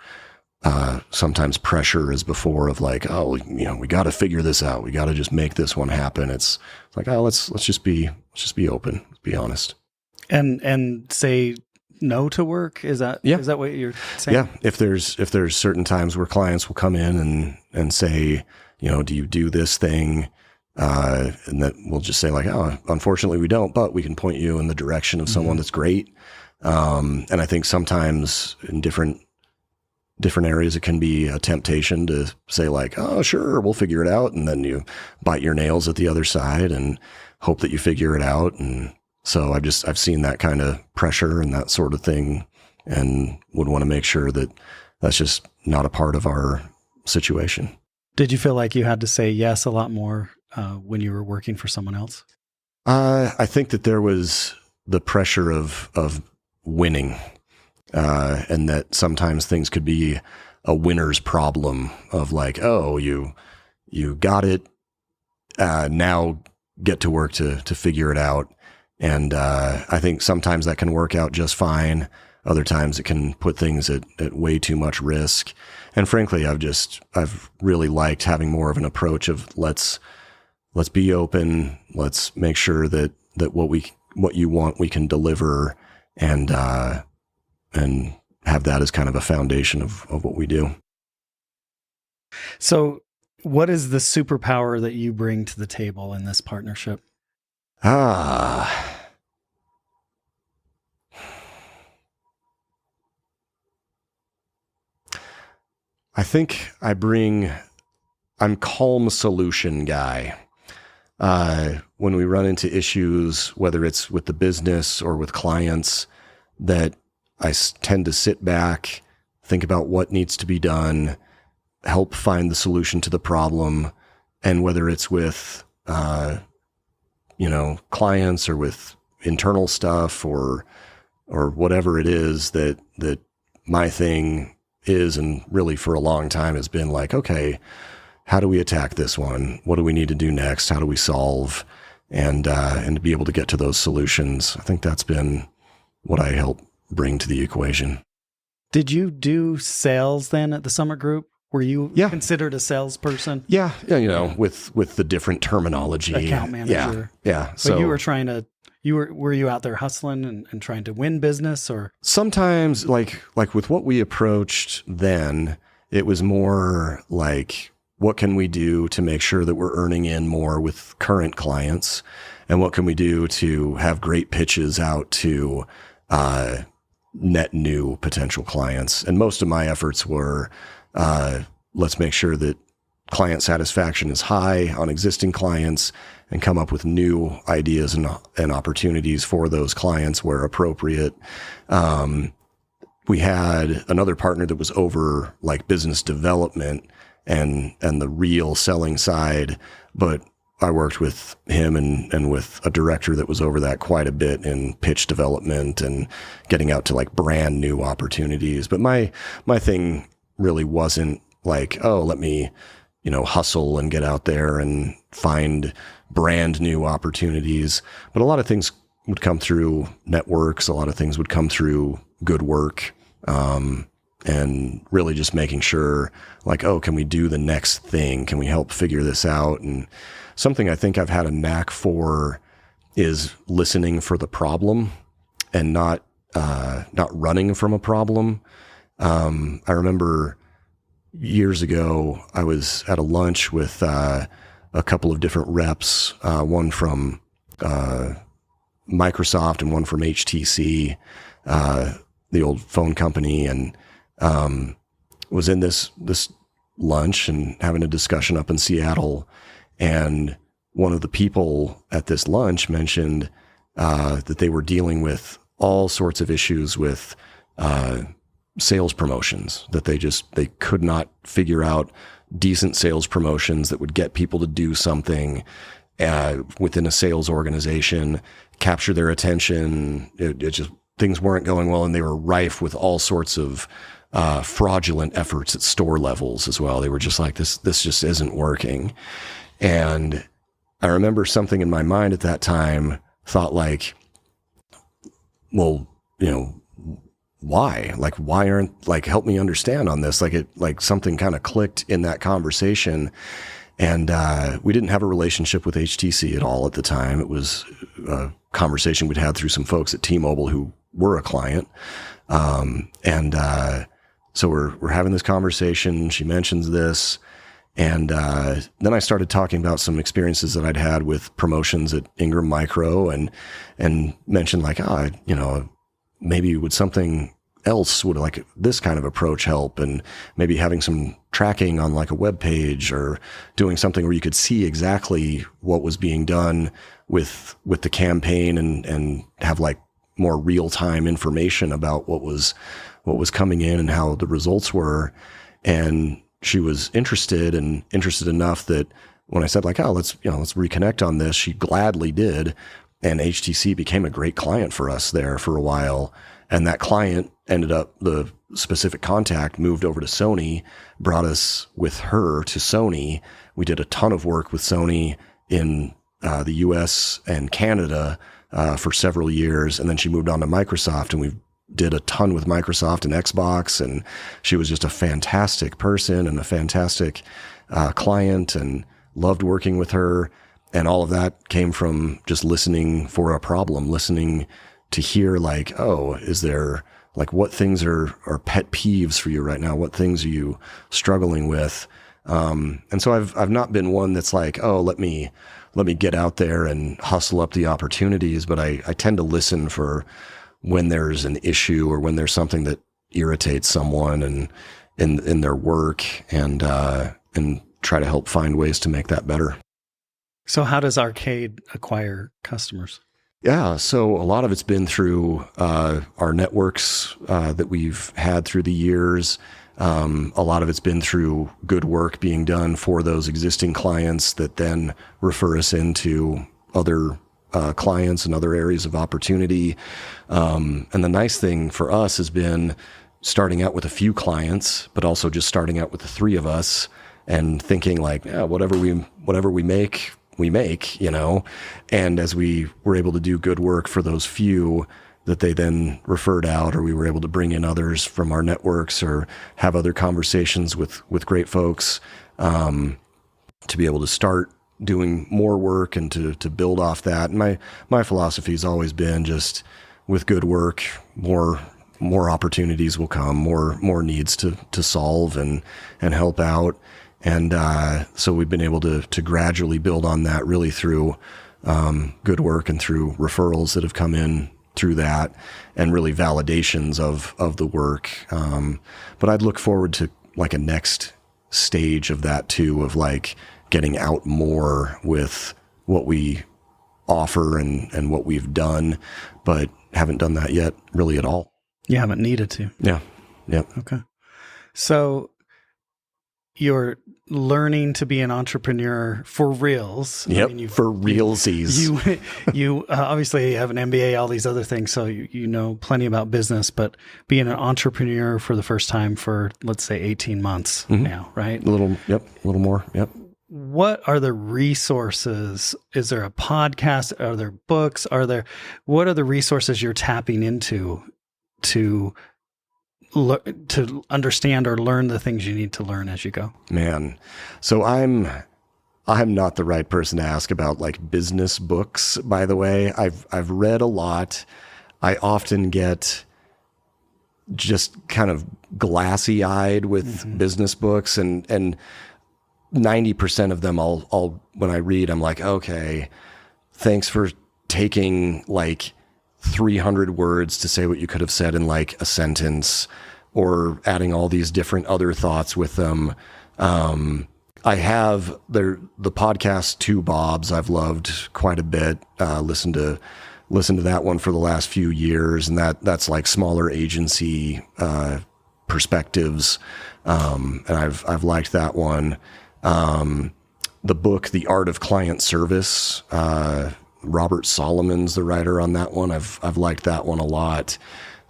[SPEAKER 2] sometimes pressure as before of like, oh, we got to figure this out. We got to just make this one happen. It's like, oh, let's just be open, let's be honest.
[SPEAKER 1] And say no to work. Is that what you're saying? Yeah.
[SPEAKER 2] If there's certain times where clients will come in and say, do you do this thing? And that we'll just say like, oh, unfortunately we don't, but we can point you in the direction of someone that's great. And I think sometimes in different areas, it can be a temptation to say like, oh, sure, we'll figure it out. And then you bite your nails at the other side and hope that you figure it out. And so I've seen that kind of pressure and that sort of thing, and would want to make sure that that's just not a part of our situation.
[SPEAKER 1] Did you feel like you had to say yes a lot more when you were working for someone else?
[SPEAKER 2] I think that there was the pressure of winning, and that sometimes things could be a winner's problem of like, oh, you got it, now get to work to figure it out. And I think sometimes that can work out just fine. Other times it can put things at way too much risk. And frankly, I've really liked having more of an approach of let's be open. Let's make sure that what you want, we can deliver, and have that as kind of a foundation of what we do.
[SPEAKER 1] So what is the superpower that you bring to the table in this partnership?
[SPEAKER 2] I think I'm calm solution guy. When we run into issues, whether it's with the business or with clients, that I tend to sit back, think about what needs to be done, help find the solution to the problem. And whether it's with, clients or with internal stuff or whatever it is that my thing is, and really for a long time has been like, okay, how do we attack this one? What do we need to do next? How do we solve? And to be able to get to those solutions. I think that's been what I help bring to the equation.
[SPEAKER 1] Did you do sales then at the Summit Group? Were you considered a salesperson?
[SPEAKER 2] Yeah, with the different terminology.
[SPEAKER 1] Account manager.
[SPEAKER 2] Yeah.
[SPEAKER 1] So you were were you out there hustling and trying to win business, or?
[SPEAKER 2] Sometimes like with what we approached then, it was more like, what can we do to make sure that we're earning in more with current clients? And what can we do to have great pitches out to net new potential clients? And most of my efforts were, let's make sure that client satisfaction is high on existing clients and come up with new ideas and opportunities for those clients where appropriate. We had another partner that was over like business development and the real selling side, but I worked with him and with a director that was over that quite a bit in pitch development and getting out to like brand new opportunities. But my thing really wasn't like, oh, let me, hustle and get out there and find brand new opportunities. But a lot of things would come through networks. A lot of things would come through good work. And really just making sure like, oh, can we do the next thing? Can we help figure this out? And something I think I've had a knack for is listening for the problem and not running from a problem. I remember years ago, I was at a lunch with, a couple of different reps, one from, Microsoft and one from HTC, the old phone company, and was in this lunch and having a discussion up in Seattle. And one of the people at this lunch mentioned that they were dealing with all sorts of issues with sales promotions, that they could not figure out decent sales promotions that would get people to do something within a sales organization, capture their attention. It just, things weren't going well, and they were rife with all sorts of fraudulent efforts at store levels as well. They were just like, this just isn't working. And I remember something in my mind at that time thought like, well, why? Like, why aren't, like, help me understand on this. Like something kind of clicked in that conversation. And we didn't have a relationship with HTC at all at the time. It was a conversation we'd had through some folks at T-Mobile who were a client. So we're having this conversation. She mentions this. And then I started talking about some experiences that I'd had with promotions at Ingram Micro and mentioned like, maybe would something else, would like this kind of approach help, and maybe having some tracking on like a web page or doing something where you could see exactly what was being done with the campaign and have like more real-time information about what was coming in and how the results were. And she was interested enough that when I said like, oh, let's reconnect on this, she gladly did. And HTC became a great client for us there for a while. And that client ended up, the specific contact moved over to Sony, brought us with her to Sony. We did a ton of work with Sony in the US and Canada for several years. And then she moved on to Microsoft, and we did a ton with Microsoft and Xbox. And she was just a fantastic person and a fantastic client, and loved working with her. And all of that came from just listening for a problem, listening to hear like, oh, is there like, what things are pet peeves for you right now? What things are you struggling with? And so I've not been one that's like, oh, let me get out there and hustle up the opportunities, but I tend to listen for when there's an issue or when there's something that irritates someone and in their work, and try to help find ways to make that better.
[SPEAKER 1] So how does Arcade acquire customers?
[SPEAKER 2] Yeah, so a lot of it's been through our networks that we've had through the years. A lot of it's been through good work being done for those existing clients that then refer us into other clients and other areas of opportunity. And the nice thing for us has been starting out with a few clients, but also just starting out with the three of us and thinking like, yeah, whatever we make, and as we were able to do good work for those few that they then referred out, or we were able to bring in others from our networks or have other conversations with great folks, to be able to start doing more work and to build off that. And my philosophy has always been just with good work, more opportunities will come, more needs to solve and help out. And so we've been able to gradually build on that really through good work and through referrals that have come in through that, and really validations of the work. But I'd look forward to like a next stage of that too, of like getting out more with what we offer and what we've done, but haven't done that yet really at all.
[SPEAKER 1] You haven't needed to.
[SPEAKER 2] Yeah. Yep.
[SPEAKER 1] Okay. So you're learning to be an entrepreneur for reals.
[SPEAKER 2] Yep.
[SPEAKER 1] I mean,
[SPEAKER 2] for realsies.
[SPEAKER 1] You obviously have an MBA, all these other things. So you know plenty about business, but being an entrepreneur for the first time for, let's say, 18 months now, right?
[SPEAKER 2] A little more. Yep.
[SPEAKER 1] What are the resources? Is there a podcast? Are there books? What are the resources you're tapping into to understand or learn the things you need to learn as you go?
[SPEAKER 2] Man. So I'm not the right person to ask about like business books, by the way. I've read a lot. I often get just kind of glassy eyed with business books, and 90% of them I'll when I read, I'm like, okay, thanks for taking like 300 words to say what you could have said in like a sentence, or adding all these different other thoughts with them. I have the podcast Two Bobs I've loved quite a bit. Listened to that one for the last few years, and that's like smaller agency perspectives. And I've liked that one. The book The Art of Client Service, Robert Solomon's the writer on that one. I've liked that one a lot.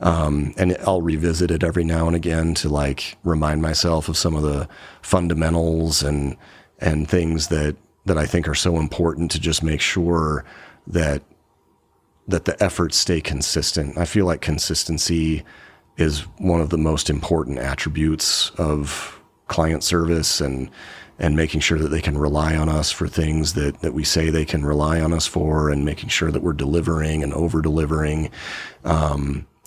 [SPEAKER 2] And I'll revisit it every now and again to like remind myself of some of the fundamentals and things that I think are so important to just make sure that the efforts stay consistent. I feel like consistency is one of the most important attributes of client service, and making sure that they can rely on us for things that we say they can rely on us for, and making sure that we're delivering and over-delivering.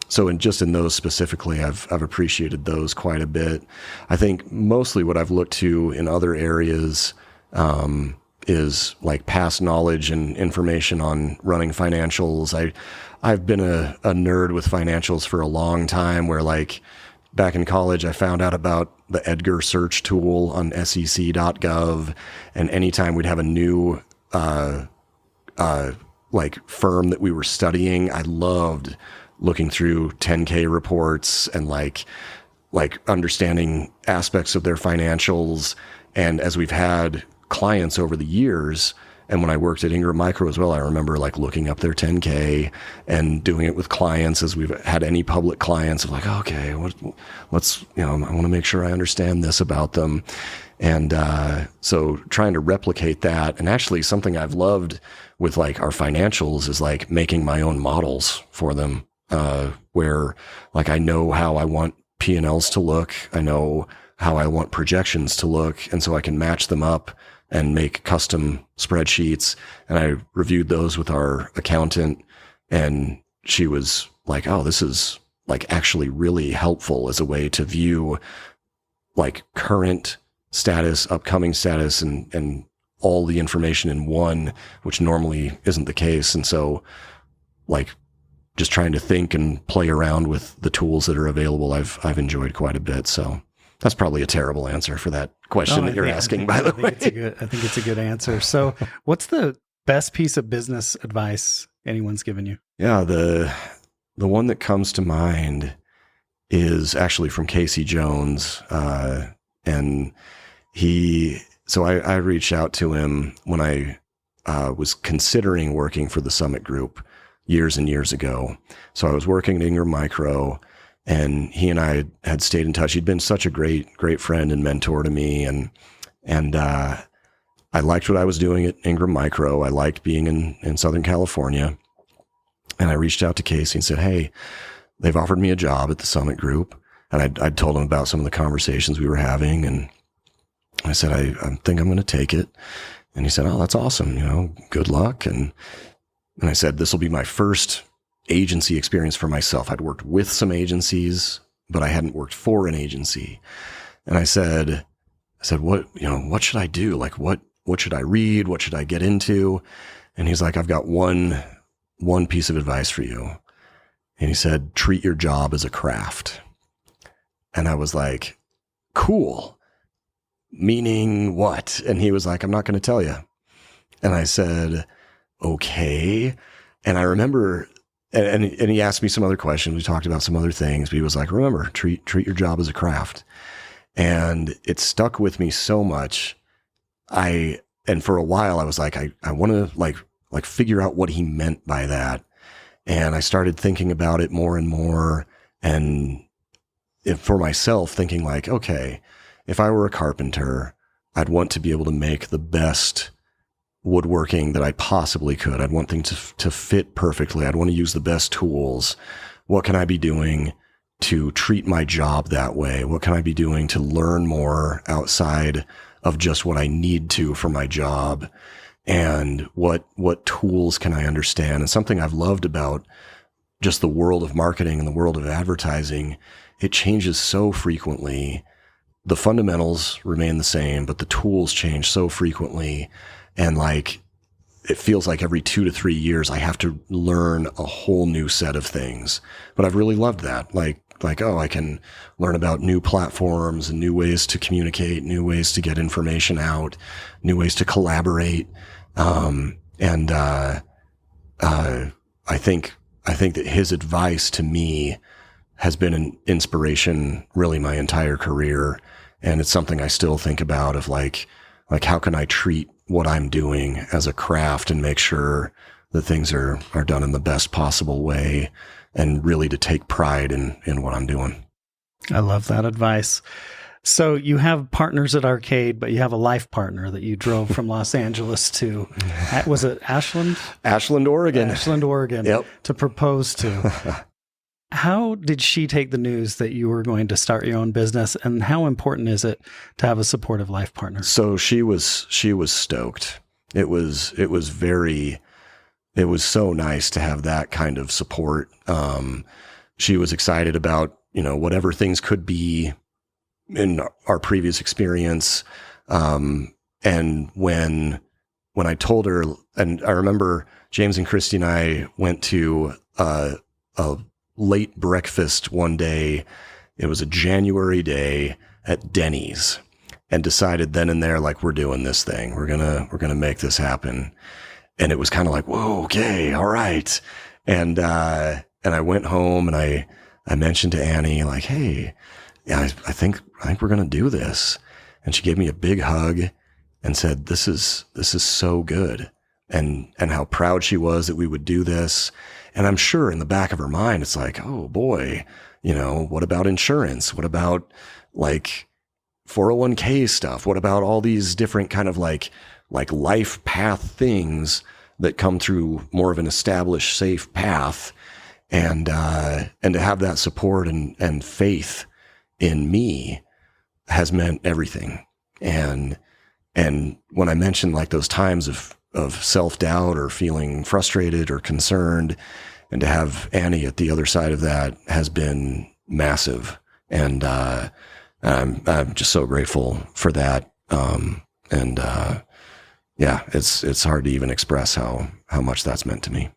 [SPEAKER 2] So in those specifically, I've appreciated those quite a bit. I think mostly what I've looked to in other areas is like past knowledge and information on running financials. I've been a nerd with financials for a long time, where like back in college, I found out about the Edgar search tool on sec.gov. And anytime we'd have a new, like firm that we were studying, I loved looking through 10K reports and like understanding aspects of their financials. And as we've had clients over the years, and when I worked at Ingram Micro as well, I remember like looking up their 10K and doing it with clients as we've had any public clients of like, okay, let's, I want to make sure I understand this about them. And so trying to replicate that, and actually something I've loved with like our financials is like making my own models for them, where like I know how I want P&Ls to look. I know how I want projections to look. And so I can match them up and make custom spreadsheets. And I reviewed those with our accountant, and she was like, oh, this is like actually really helpful as a way to view like current status, upcoming status, and all the information in one, which normally isn't the case. And so like just trying to think and play around with the tools that are available, I've enjoyed quite a bit. So that's probably a terrible answer for that question that you're asking, by the way.
[SPEAKER 1] I think it's a good answer. So what's the best piece of business advice anyone's given you?
[SPEAKER 2] Yeah, the one that comes to mind is actually from Casey Jones. And I reached out to him when I was considering working for the Summit Group years and years ago. So I was working at Ingram Micro, and he and I had stayed in touch. He'd been such a great friend and mentor to me. And I liked what I was doing at Ingram Micro. I liked being in Southern California. And I reached out to Casey and said, hey, they've offered me a job at the Summit Group. And I'd told him about some of the conversations we were having. And I said, I think I'm going to take it. And he said, oh, that's awesome. Good luck. And I said, this will be my first agency experience for myself. I'd worked with some agencies, but I hadn't worked for an agency. And I said, what should I do? Like, what should I read? What should I get into? And he's like, I've got one piece of advice for you. And he said, treat your job as a craft. And I was like, cool. meaning what? And he was like, I'm not going to tell you. And I said, okay. And I remember, and he asked me some other questions. We talked about some other things, but he was like, remember, treat your job as a craft. And it stuck with me so much. And for a while I was like, I want to like figure out what he meant by that. And I started thinking about it more and more. And for myself, thinking like, okay, if I were a carpenter, I'd want to be able to make the best woodworking that I possibly could. I'd want things to fit perfectly. I'd want to use the best tools. What can I be doing to treat my job that way? What can I be doing to learn more outside of just what I need to for my job? And what tools can I understand? And something I've loved about just the world of marketing and the world of advertising, it changes so frequently. The fundamentals remain the same, but the tools change so frequently. And like, it feels like every 2 to 3 years, I have to learn a whole new set of things. But I've really loved that. Like, oh, I can learn about new platforms and new ways to communicate, new ways to get information out, new ways to collaborate. I think that his advice to me has been an inspiration really my entire career. And it's something I still think about of like how can I treat what I'm doing as a craft and make sure that things are done in the best possible way, and really to take pride in what I'm doing.
[SPEAKER 1] I love that advice. So you have partners at Arcade, but you have a life partner that you drove from Los Angeles to, was it Ashland?
[SPEAKER 2] Ashland, Oregon.
[SPEAKER 1] Ashland, Oregon.
[SPEAKER 2] Yep.
[SPEAKER 1] To propose to. How did she take the news that you were going to start your own business, and how important is it to have a supportive life partner?
[SPEAKER 2] So she was stoked. It was so nice to have that kind of support. She was excited about, whatever things could be in our previous experience. And when I told her, and I remember James and Christy and I went to a late breakfast one day. It was a January day at Denny's, and decided then and there, like, we're doing this thing. We're gonna make this happen. And it was kind of like, whoa, okay, all right. And I went home and I mentioned to Annie, like, hey, yeah, I think we're going to do this. And she gave me a big hug and said, this is so good. And how proud she was that we would do this. And I'm sure in the back of her mind, it's like, oh boy, what about insurance? What about like 401k stuff? What about all these different kind of like life path things that come through more of an established, safe path? And to have that support and faith in me has meant everything. And when I mentioned like those times of self-doubt or feeling frustrated or concerned, and to have Annie at the other side of that has been massive. And I'm just so grateful for that. Yeah, it's hard to even express how much that's meant to me.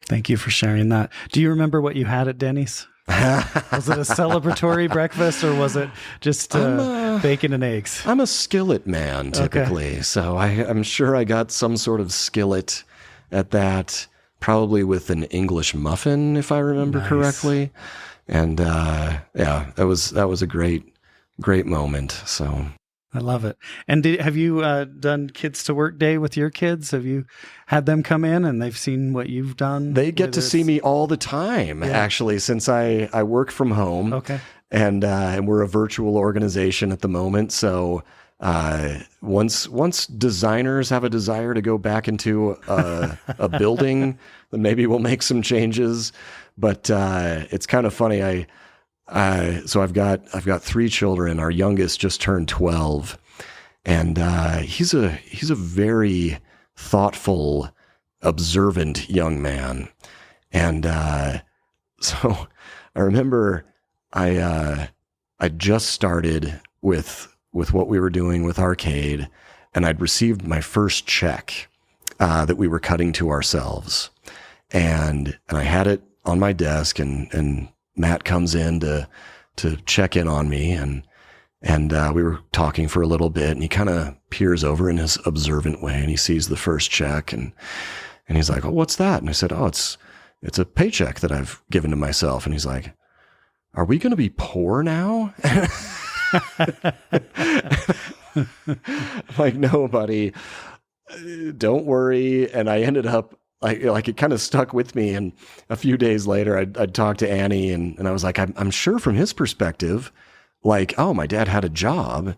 [SPEAKER 1] Thank you for sharing that. Do you remember what you had at Denny's? Was it a celebratory breakfast, or was it just bacon and eggs?
[SPEAKER 2] I'm a skillet man typically. Okay. So I'm sure I got some sort of skillet at that, probably with an English muffin, if I remember correctly. And yeah, that was a great moment. So
[SPEAKER 1] I love it. And have you done Kids to Work Day with your kids? Have you had them come in and they've seen what you've done?
[SPEAKER 2] They get to see me all the time, actually, since I work from home. Okay. And we're a virtual organization at the moment. So once designers have a desire to go back into a building, then maybe we'll make some changes. But it's kind of funny. So I've got 3 children. Our youngest just turned 12, and he's a very thoughtful, observant young man. And so I remember I just started with what we were doing with Arcade, and I'd received my first check that we were cutting to ourselves, and I had it on my desk, and Matt comes in to check in on me, and And we were talking for a little bit, and he kind of peers over in his observant way, and he sees the first check, and he's like, "Oh, what's that?" And I said, "Oh, it's a paycheck that I've given to myself." And he's like, "Are we going to be poor now?" Like, "No, buddy, don't worry." And I ended up, like it kind of stuck with me. And a few days later, I'd talk to Annie, and I was like, I'm sure from his perspective, like, oh, my dad had a job.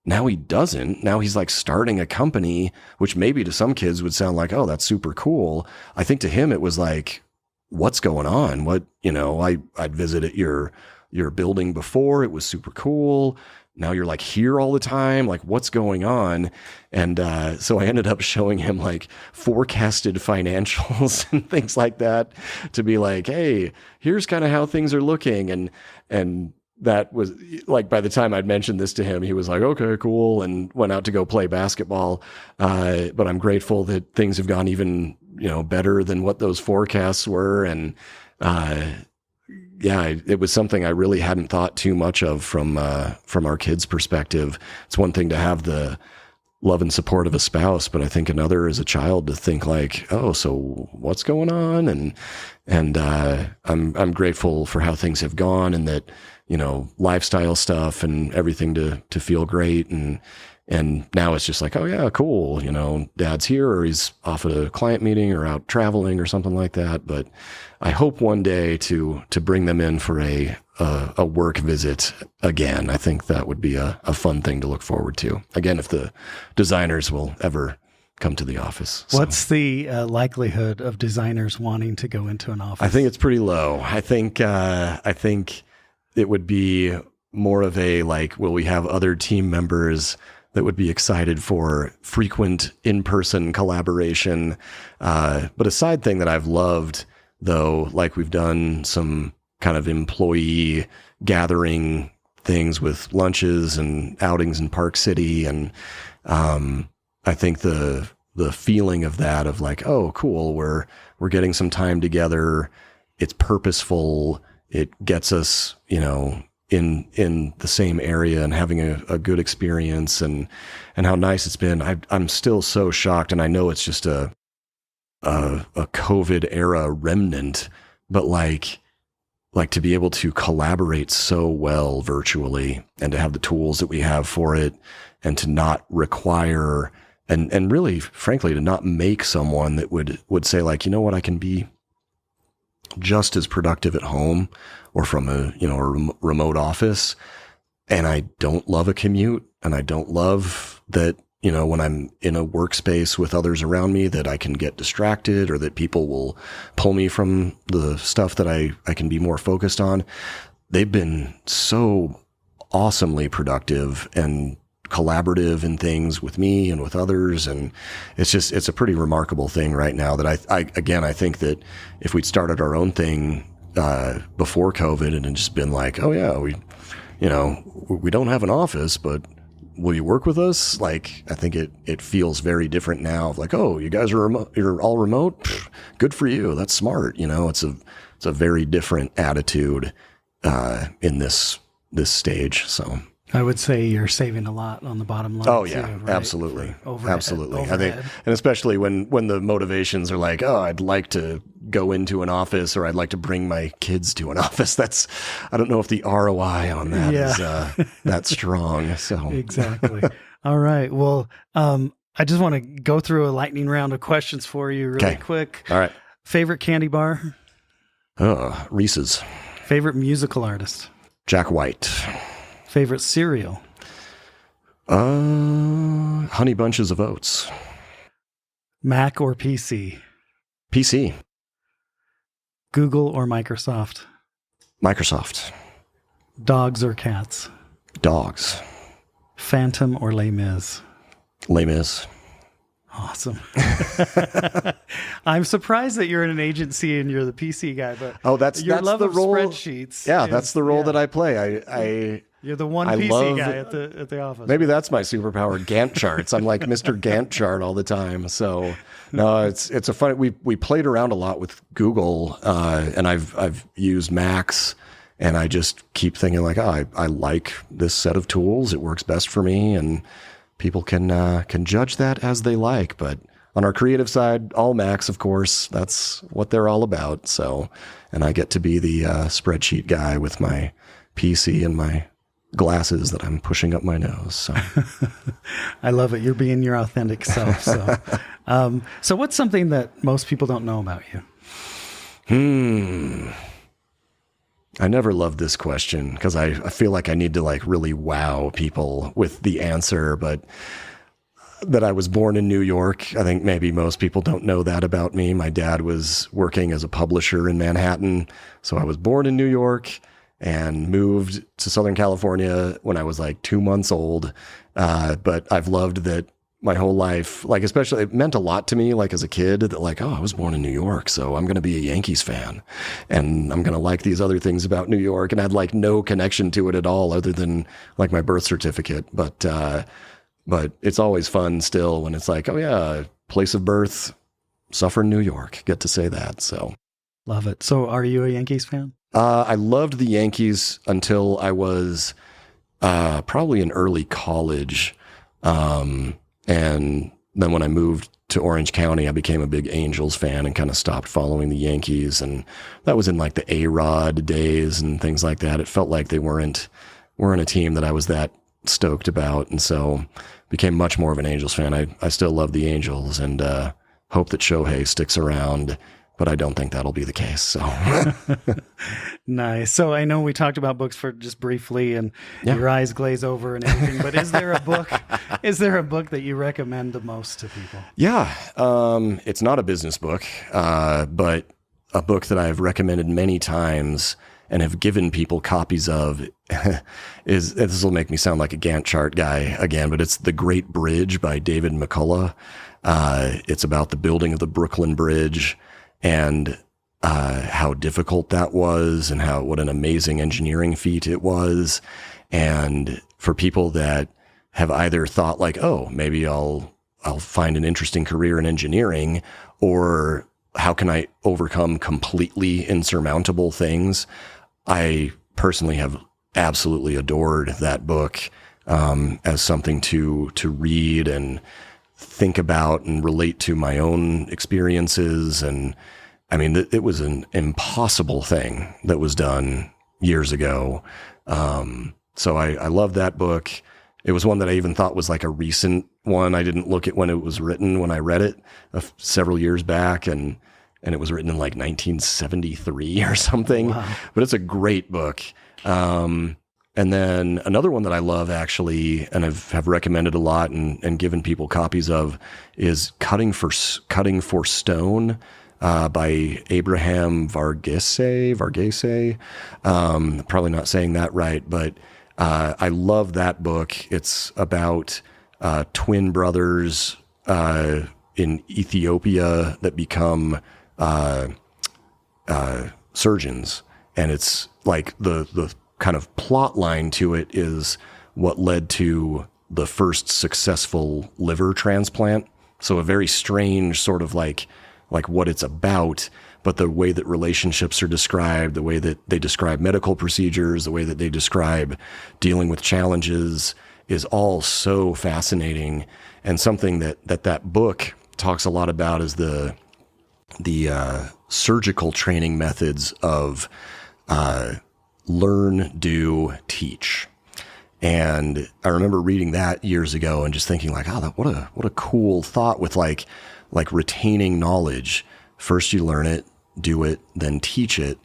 [SPEAKER 2] Now he doesn't. Now he's like starting a company, which maybe to some kids would sound like, oh, that's super cool. I think to him, it was like, what's going on? I'd visited your building before. It was super cool. Now you're like here all the time. Like, what's going on? And so I ended up showing him like forecasted financials and things like that to be like, hey, here's kind of how things are looking. And that was like, by the time I'd mentioned this to him, he was like, okay, cool. And went out to go play basketball. But I'm grateful that things have gone even, better than what those forecasts were. And, it was something I really hadn't thought too much of from our kids' perspective. It's one thing to have the love and support of a spouse, but I think another as a child to think like, oh, so what's going on? And I'm grateful for how things have gone, and that, lifestyle stuff and everything to feel great. And now it's just like, oh yeah, cool. Dad's here, or he's off at a client meeting or out traveling or something like that. But I hope one day to bring them in for a work visit again. I think that would be a fun thing to look forward to. Again, if the designers will ever come to the office.
[SPEAKER 1] What's the likelihood of designers wanting to go into an office?
[SPEAKER 2] I think it's pretty low. I think it would be more of a like, will we have other team members that would be excited for frequent in-person collaboration? But a side thing that I've loved, though, like we've done some kind of employee gathering things with lunches and outings in Park City. And I think the feeling of that, of like, oh, cool, we're getting some time together. It's purposeful. It gets us, in the same area and having a good experience, and how nice it's been. I'm still so shocked, and I know it's just a COVID era remnant, but like to be able to collaborate so well virtually, and to have the tools that we have for it, and to not require, and really, frankly, to not make someone that would say like, you know what, I can be just as productive at home or from a remote office. And I don't love a commute, and I don't love that, when I'm in a workspace with others around me, that I can get distracted, or that people will pull me from the stuff that I can be more focused on. They've been so awesomely productive and collaborative in things with me and with others. And it's a pretty remarkable thing right now that I think that if we'd started our own thing before COVID and just been like, oh yeah, we don't have an office, but will you work with us? Like, I think it feels very different now, of like, oh, you guys are remote, you're all remote. Pfft, good for you. That's smart. It's a very different attitude in this stage. So
[SPEAKER 1] I would say you're saving a lot on the bottom line.
[SPEAKER 2] Oh yeah,
[SPEAKER 1] too, right?
[SPEAKER 2] absolutely. Absolutely.
[SPEAKER 1] Overhead.
[SPEAKER 2] I think, and especially when the motivations are like, oh, I'd like to go into an office, or I'd like to bring my kids to an office. I don't know if the ROI on that is that strong. So
[SPEAKER 1] exactly. All right. Well, I just want to go through a lightning round of questions for you really quick.
[SPEAKER 2] All right.
[SPEAKER 1] Favorite candy bar?
[SPEAKER 2] Oh, Reese's.
[SPEAKER 1] Favorite musical artist?
[SPEAKER 2] Jack White.
[SPEAKER 1] Favorite cereal?
[SPEAKER 2] Honey Bunches of Oats.
[SPEAKER 1] Mac or PC?
[SPEAKER 2] PC.
[SPEAKER 1] Google or Microsoft?
[SPEAKER 2] Microsoft.
[SPEAKER 1] Dogs or cats?
[SPEAKER 2] Dogs.
[SPEAKER 1] Phantom or Les Mis?
[SPEAKER 2] Les Mis.
[SPEAKER 1] Awesome. I'm surprised that you're in an agency and you're the PC guy, but
[SPEAKER 2] that's
[SPEAKER 1] your love
[SPEAKER 2] the
[SPEAKER 1] of
[SPEAKER 2] role.
[SPEAKER 1] Spreadsheets.
[SPEAKER 2] Yeah, that's the role that I play.
[SPEAKER 1] You're the one PC guy at the office.
[SPEAKER 2] Maybe that's my superpower, Gantt charts. I'm like Mr. Gantt chart all the time. So no, it's a fun. We played around a lot with Google, and I've used Macs And I just keep thinking like, oh, I like this set of tools. It works best for me, and people can judge that as they like. But on our creative side, all Macs, of course, that's what they're all about. So, and I get to be the spreadsheet guy with my PC and my glasses that I'm pushing up my nose. So
[SPEAKER 1] I love it. You're being your authentic self. So, so what's something that most people don't know about you?
[SPEAKER 2] I never loved this question because I feel like I need to like really wow people with the answer, but that I was born in New York. I think maybe most people don't know that about me. My dad was working as a publisher in Manhattan. So I was born in New York and moved to Southern California when I was like 2 months old. But I've loved that my whole life, like especially it meant a lot to me, like as a kid, that like, oh, I was born in New York, so I'm going to be a Yankees fan and I'm going to like these other things about New York. And I had like no connection to it at all other than like my birth certificate. But it's always fun still when it's like, oh yeah, place of birth, Suffern, New York. Get to say that. So
[SPEAKER 1] love it. So are you a Yankees fan?
[SPEAKER 2] I loved the Yankees until I was probably in early college. And then when I moved to Orange County, I became a big Angels fan and kind of stopped following the Yankees. And that was in like the A-Rod days and things like that. It felt like they weren't a team that I was that stoked about. And so became much more of an Angels fan. I still love the Angels and hope that Shohei sticks around, but I don't think that'll be the case. So
[SPEAKER 1] nice. So I know we talked about books for just briefly and your eyes glaze over and everything, but is there a book that you recommend the most to people? Yeah.
[SPEAKER 2] It's not a business book, but a book that I've recommended many times and have given people copies of is, this will make me sound like a Gantt chart guy again, but it's The Great Bridge by David McCullough. It's about the building of the Brooklyn Bridge and how difficult that was and what an amazing engineering feat it was. And for people that have either thought like, oh, maybe I'll find an interesting career in engineering, or how can I overcome completely insurmountable things? I personally have absolutely adored that book as something to read and think about and relate to my own experiences. And I mean, it was an impossible thing that was done years ago. So I love that book. It was one that I even thought was like a recent one. I didn't look at when it was written when I read it several years back, and it was written in like 1973 or something. Wow. But it's a great book. And then another one that I love actually, and have recommended a lot and given people copies of, is Cutting for Stone by Abraham Varghese. Probably not saying that right, but I love that book. It's about twin brothers in Ethiopia that become surgeons, and it's like the kind of plot line to it is what led to the first successful liver transplant. So a very strange sort of like what it's about, but the way that relationships are described, the way that they describe medical procedures, the way that they describe dealing with challenges is all so fascinating. And something that book talks a lot about is the surgical training methods of learn, do, teach. And I remember reading that years ago and just thinking like, oh, what a cool thought with like retaining knowledge. First you learn it, do it, then teach it.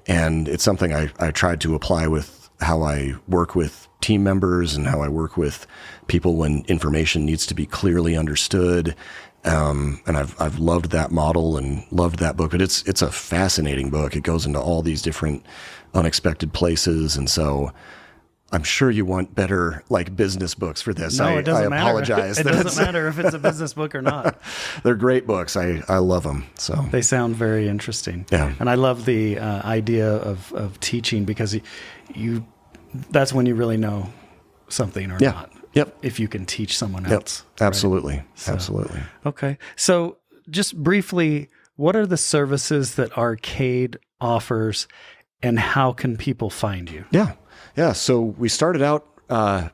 [SPEAKER 2] And it's something I tried to apply with how I work with team members and how I work with people when information needs to be clearly understood. And I've loved that model and loved that book, but it's a fascinating book. It goes into all these different unexpected places. And so I'm sure you want better like business books for this.
[SPEAKER 1] No, it doesn't matter.
[SPEAKER 2] I apologize.
[SPEAKER 1] It doesn't matter if it's a business book or not.
[SPEAKER 2] They're great books. I love them. So
[SPEAKER 1] they sound very interesting.
[SPEAKER 2] Yeah.
[SPEAKER 1] And I love the idea of teaching, because that's when you really know something or not.
[SPEAKER 2] Yep.
[SPEAKER 1] If you can teach someone else.
[SPEAKER 2] Yep. Absolutely. Right?
[SPEAKER 1] So,
[SPEAKER 2] absolutely.
[SPEAKER 1] Okay. So just briefly, what are the services that Arcade offers, and how can people find you?
[SPEAKER 2] Yeah. So we started out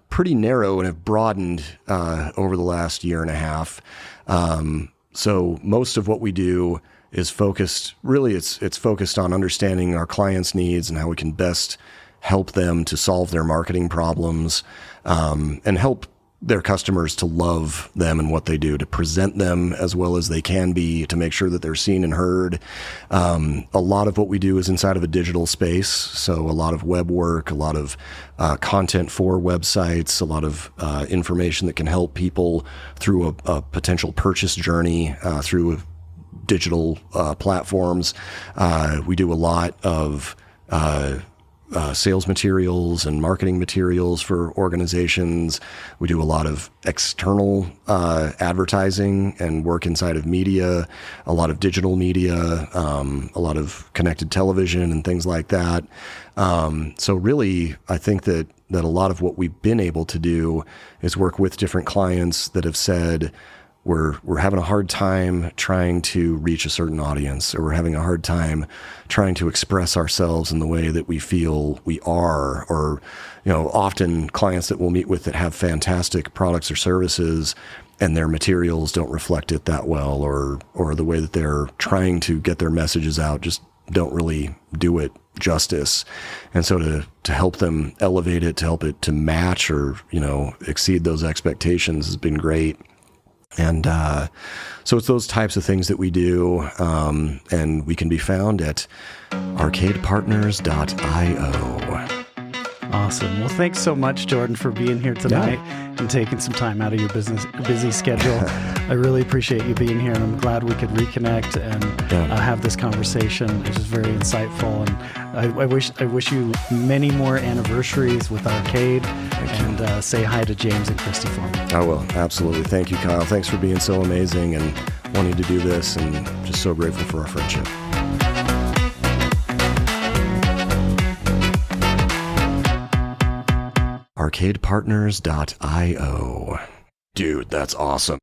[SPEAKER 2] pretty narrow and have broadened over the last year and a half. So most of what we do is focused, really it's focused on understanding our clients' needs and how we can best help them to solve their marketing problems, and help their customers to love them and what they do, to present them as well as they can be, to make sure that they're seen and heard. A lot of what we do is inside of a digital space. So a lot of web work, a lot of content for websites, a lot of information that can help people through a potential purchase journey through digital platforms. We do a lot of sales materials and marketing materials for organizations. We do a lot of external advertising and work inside of media, a lot of digital media, a lot of connected television and things like that. So really, I think that a lot of what we've been able to do is work with different clients that have said, we're having a hard time trying to reach a certain audience, or we're having a hard time trying to express ourselves in the way that we feel we are, or, often clients that we'll meet with that have fantastic products or services and their materials don't reflect it that well, or the way that they're trying to get their messages out just don't really do it justice. And so to help them elevate it, to help it to match or, exceed those expectations has been great. And so it's those types of things that we do, and we can be found at arcadepartners.io.
[SPEAKER 1] Awesome. Well, thanks so much, Jordan, for being here tonight and taking some time out of your busy schedule. I really appreciate you being here, and I'm glad we could reconnect and have this conversation. It was very insightful, and I wish you many more anniversaries with Arcade. And say hi to James and Christy for me.
[SPEAKER 2] I will. Absolutely. Thank you, Kyle. Thanks for being so amazing and wanting to do this, and just so grateful for our friendship. arcadepartners.io. Dude, that's awesome.